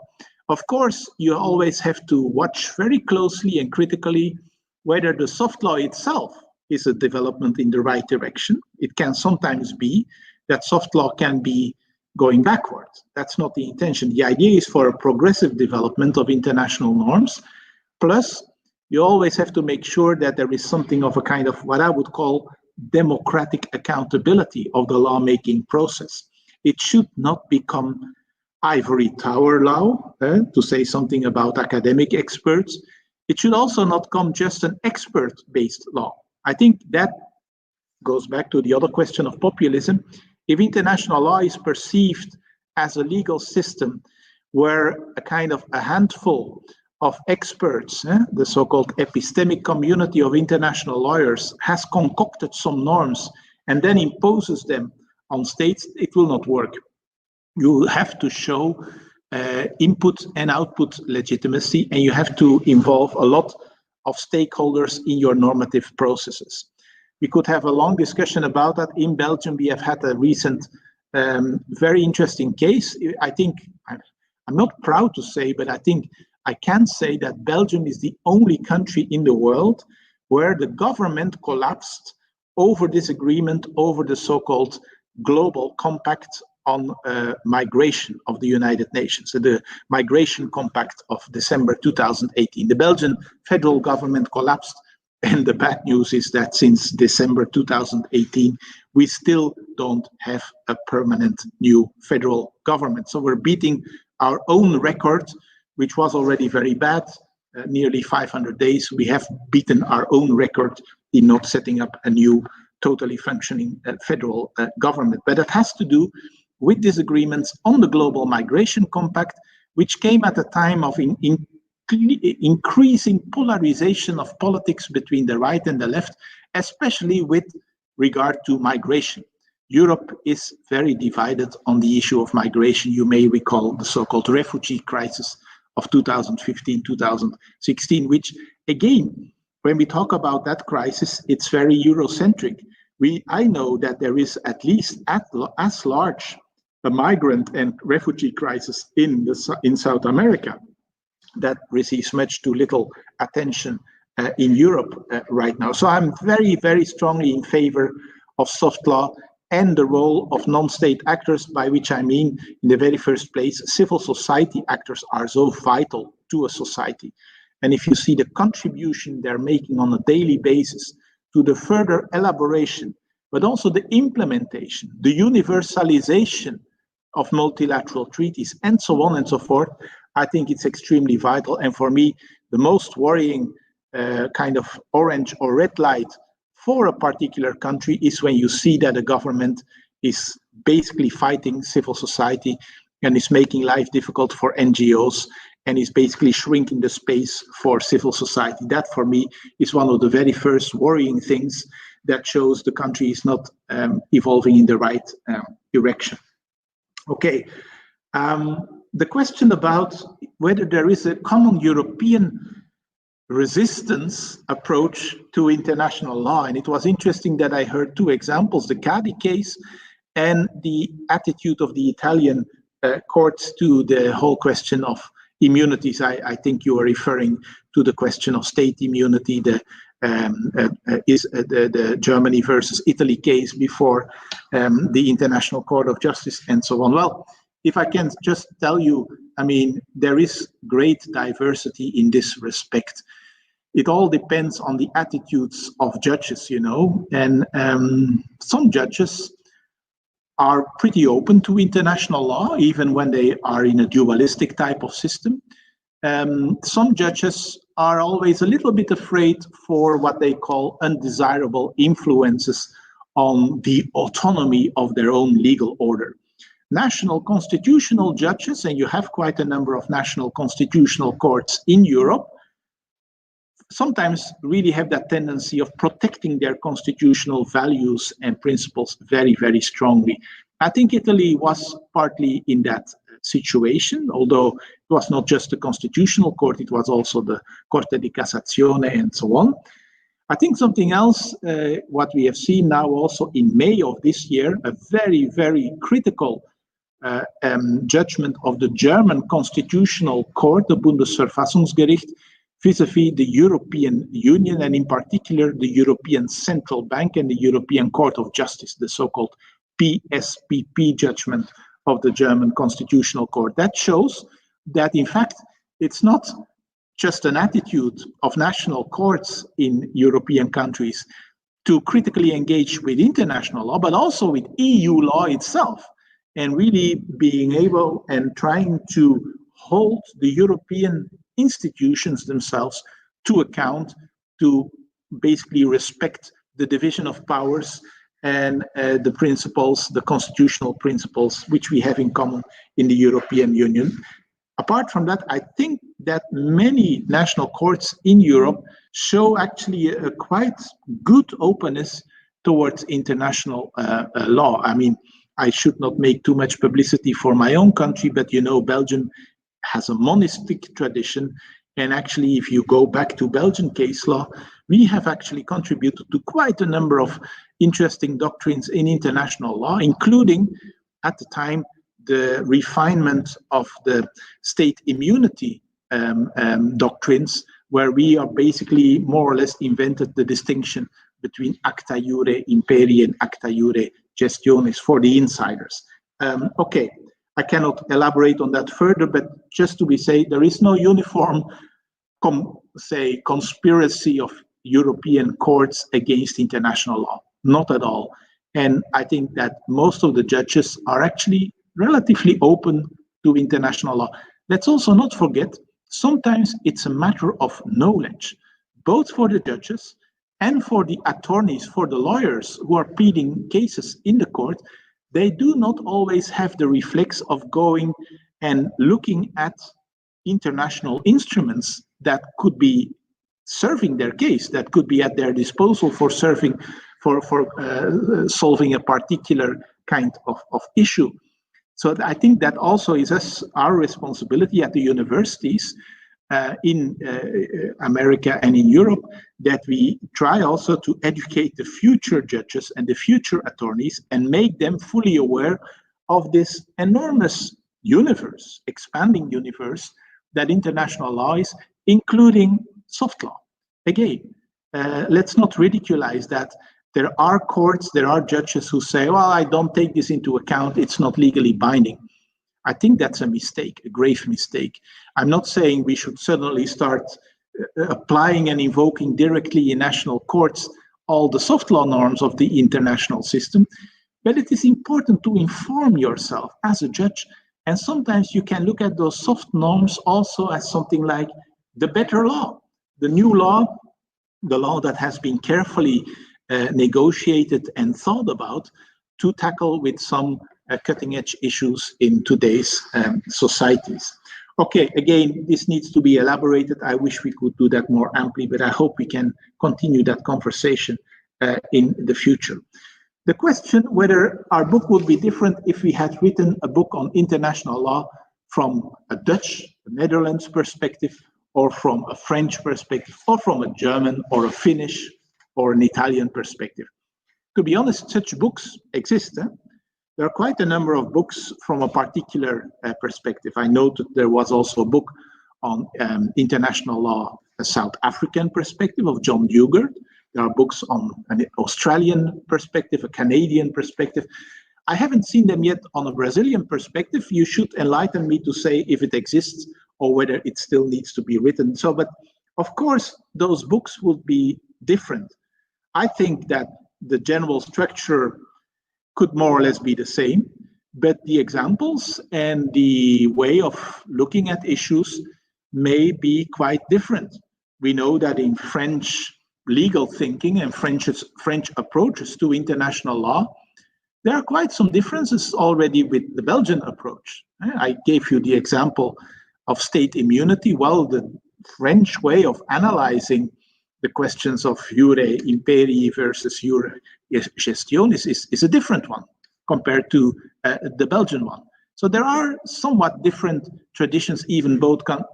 Of course, you always have to watch very closely and critically whether the soft law itself is a development in the right direction. It can sometimes be that soft law can be going backwards. That's not the intention. The idea is for a progressive development of international norms. Plus, you always have to make sure that there is something of a kind of what I would call democratic accountability of the lawmaking process. It should not become ivory tower law, to say something about academic experts. It should also not come just an expert-based law. I think that goes back to the other question of populism. If international law is perceived as a legal system where a kind of a handful of experts, the so-called epistemic community of international lawyers, has concocted some norms and then imposes them on states, it will not work. You have to show input and output legitimacy, and you have to involve a lot of stakeholders in your normative processes. We could have a long discussion about that. In Belgium, we have had a recent very interesting case. I think, I'm not proud to say, but I think I can say that Belgium is the only country in the world where the government collapsed over disagreement over the so-called Global Compact on migration of the United Nations, so the Migration Compact of December 2018. The Belgian federal government collapsed, and the bad news is that since December 2018, we still don't have a permanent new federal government. So we're beating our own record, which was already very bad, nearly 500 days. We have beaten our own record in not setting up a new totally functioning federal government. But it has to do with disagreements on the Global Migration Compact, which came at a time of increasing polarization of politics between the right and the left, especially with regard to migration. Europe is very divided on the issue of migration. You may recall the so-called refugee crisis of 2015, 2016, which again, when we talk about that crisis, it's very Eurocentric. I know that there is at least as large a migrant and refugee crisis in South America that receives much too little attention in Europe right now. So I'm very, very strongly in favor of soft law and the role of non-state actors, by which I mean, in the very first place, civil society actors are so vital to a society. And if you see the contribution they're making on a daily basis to the further elaboration, but also the implementation, the universalization of multilateral treaties, and so on and so forth, I think it's extremely vital. And for me, the most worrying kind of orange or red light for a particular country is when you see that a government is basically fighting civil society and is making life difficult for NGOs and is basically shrinking the space for civil society. That, for me, is one of the very first worrying things that shows the country is not evolving in the right direction. Okay, the question about whether there is a common European resistance approach to international law, and it was interesting that I heard two examples, the Cadi case and the attitude of the Italian courts to the whole question of immunities. I think you are referring to the question of state immunity, the Germany versus Italy case before the International Court of Justice and so on. Well, if I can just tell you, I mean, there is great diversity in this respect. It all depends on the attitudes of judges, you know, and some judges are pretty open to international law, even when they are in a dualistic type of system. Some judges are always a little bit afraid for what they call undesirable influences on the autonomy of their own legal order. national constitutional judges, and you have quite a number of national constitutional courts in Europe, sometimes really have that tendency of protecting their constitutional values and principles very, very strongly. I think Italy was partly in that situation, although it was not just the Constitutional Court, it was also the Corte di Cassazione and so on. I think something else, what we have seen now also in May of this year, a very, very critical judgment of the German Constitutional Court, the Bundesverfassungsgericht, vis-à-vis the European Union, and in particular the European Central Bank and the European Court of Justice, the so-called PSPP judgment of the German Constitutional Court. That shows that, in fact, it's not just an attitude of national courts in European countries to critically engage with international law, but also with EU law itself, and really being able and trying to hold the European institutions themselves to account, to basically respect the division of powers and the principles, the constitutional principles, which we have in common in the European Union. Apart from that, I think that many national courts in Europe show actually a quite good openness towards international law. I mean, I should not make too much publicity for my own country, but you know, Belgium has a monastic tradition. And actually, if you go back to Belgian case law, we have actually contributed to quite a number of interesting doctrines in international law, including, at the time, the refinement of the state immunity doctrines, where we are basically more or less invented the distinction between acta jure imperii and acta jure gestionis for the insiders. Okay, I cannot elaborate on that further, but just to be said, there is no uniform conspiracy of European courts against international law, not at all. And I think that most of the judges are actually relatively open to international law. Let's also not forget, sometimes it's a matter of knowledge, both for the judges and for the attorneys, for the lawyers who are pleading cases in the court. They do not always have the reflex of going and looking at international instruments that could be serving their case, that could be at their disposal for solving a particular kind of issue. So I think that also is our responsibility at the universities in America and in Europe, that we try also to educate the future judges and the future attorneys and make them fully aware of this enormous universe, expanding universe that international law is, including soft law. Again, let's not ridiculize that. There are courts, there are judges who say, well, I don't take this into account, it's not legally binding. I think that's a mistake, a grave mistake. I'm not saying we should suddenly start applying and invoking directly in national courts all the soft law norms of the international system, but it is important to inform yourself as a judge. And sometimes you can look at those soft norms also as something like the better law, the new law, the law that has been carefully negotiated and thought about to tackle with some cutting-edge issues in today's societies. Okay, again, this needs to be elaborated. I wish we could do that more amply, but I hope we can continue that conversation in the future. The question whether our book would be different if we had written a book on international law from a Dutch, a Netherlands perspective, or from a French perspective, or from a German or a Finnish or an Italian perspective. To be honest, such books exist. There are quite a number of books from a particular perspective. I noted there was also a book on international law, a South African perspective of John Dugard. There are books on an Australian perspective, a Canadian perspective. I haven't seen them yet on a Brazilian perspective. You should enlighten me to say if it exists or whether it still needs to be written. So, but of course, those books would be different. I think that the general structure could more or less be the same, but the examples and the way of looking at issues may be quite different. We know that in French legal thinking and French approaches to international law, there are quite some differences already with the Belgian approach. I gave you the example of state immunity. Well, the French way of analyzing the questions of jure imperii versus jure gestionis is a different one compared to the Belgian one. So there are somewhat different traditions, even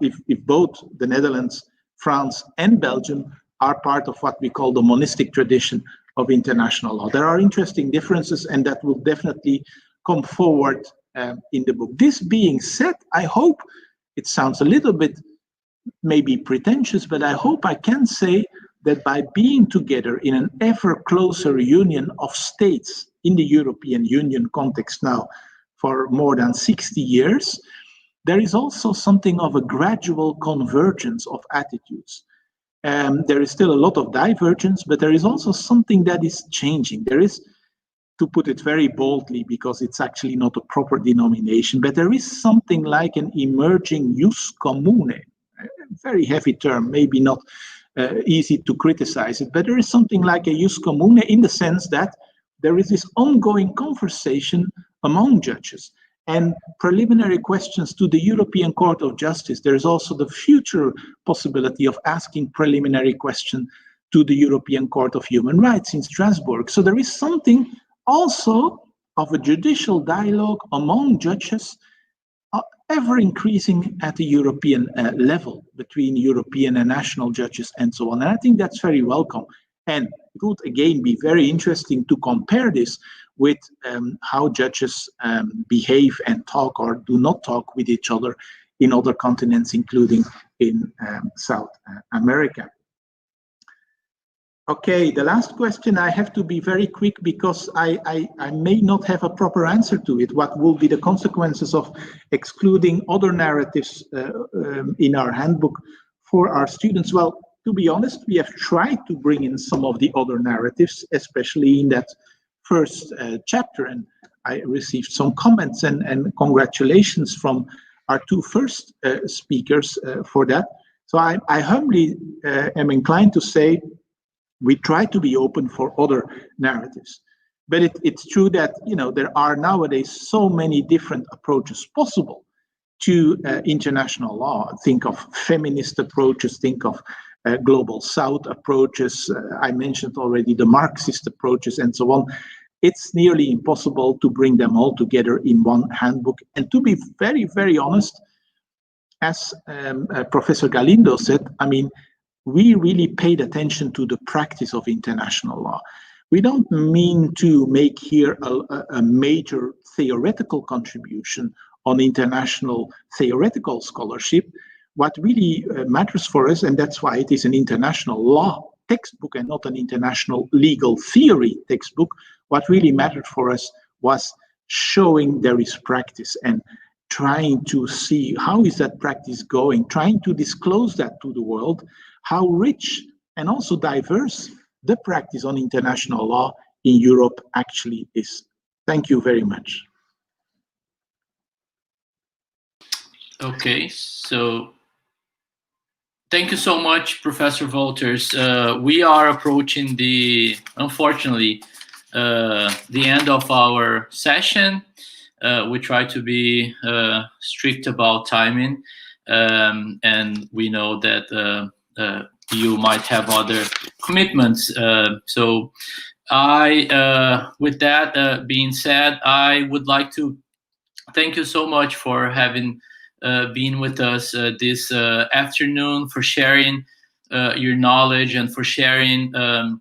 if both the Netherlands, France, and Belgium are part of what we call the monistic tradition of international law. There are interesting differences, and that will definitely come forward in the book. This being said, I hope it sounds a little bit maybe pretentious, but I hope I can say that by being together in an ever closer union of states in the European Union context now for more than 60 years, there is also something of a gradual convergence of attitudes. There is still a lot of divergence, but there is also something that is changing. There is, to put it very boldly, because it's actually not a proper denomination, but there is something like an emerging jus commune, a very heavy term, maybe not easy to criticize it, but there is something like a jus commune in the sense that there is this ongoing conversation among judges and preliminary questions to the European Court of Justice. There is also the future possibility of asking preliminary questions to the European Court of Human Rights in Strasbourg. So there is something also of a judicial dialogue among judges, ever increasing at the European level between European and national judges and so on. And I think that's very welcome. And it would again be very interesting to compare this with how judges behave and talk or do not talk with each other in other continents, including in South America. Okay, the last question, I have to be very quick because I may not have a proper answer to it. What will be the consequences of excluding other narratives in our handbook for our students? Well, to be honest, we have tried to bring in some of the other narratives, especially in that first chapter, and I received some comments and congratulations from our two first speakers for that. So I humbly am inclined to say we try to be open for other narratives. But it's true that, you know, there are nowadays so many different approaches possible to international law. Think of feminist approaches, think of global South approaches. I mentioned already the Marxist approaches and so on. It's nearly impossible to bring them all together in one handbook. And to be very, very honest, as Professor Galindo said, I mean, we really paid attention to the practice of international law. We don't mean to make here a major theoretical contribution on international theoretical scholarship. What really matters for us, and that's why it is an international law textbook and not an international legal theory textbook, what really mattered for us was showing there is practice and trying to see how is that practice going, trying to disclose that to the world, how rich and also diverse the practice on international law in Europe actually is. Thank you very much. Okay, so thank you so much, Professor Wolters. We are approaching unfortunately, the end of our session. We try to be strict about timing, and we know that you might have other commitments. So with that being said, I would like to thank you so much for having been with us this afternoon, for sharing your knowledge and for sharing the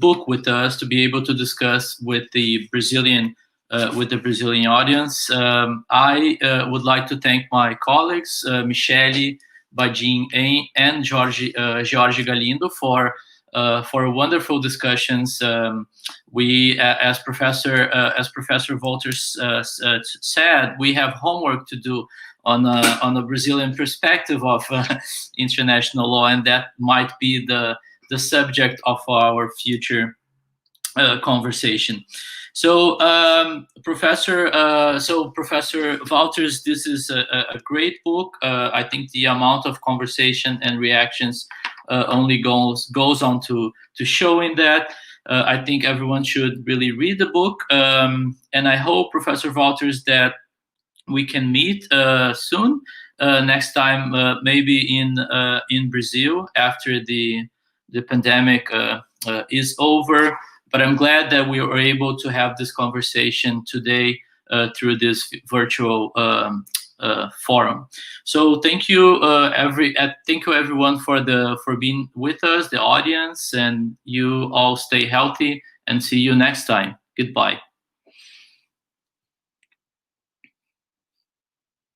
book with us, to be able to discuss with the Brazilian audience. I would like to thank my colleagues, Michele, Badin, and Jorge Galindo for wonderful discussions. We, as Professor Wolters said, we have homework to do on a Brazilian perspective of international law, and that might be the subject of our future conversation. So, Professor Wolters, this is a great book. I think the amount of conversation and reactions only goes on to showing that. I think everyone should really read the book. And I hope, Professor Walters, that we can meet soon. Next time, maybe in Brazil after the pandemic is over. But I'm glad that we were able to have this conversation today through this virtual forum. So thank you, thank you everyone for being with us, the audience, and you all stay healthy and see you next time. Goodbye.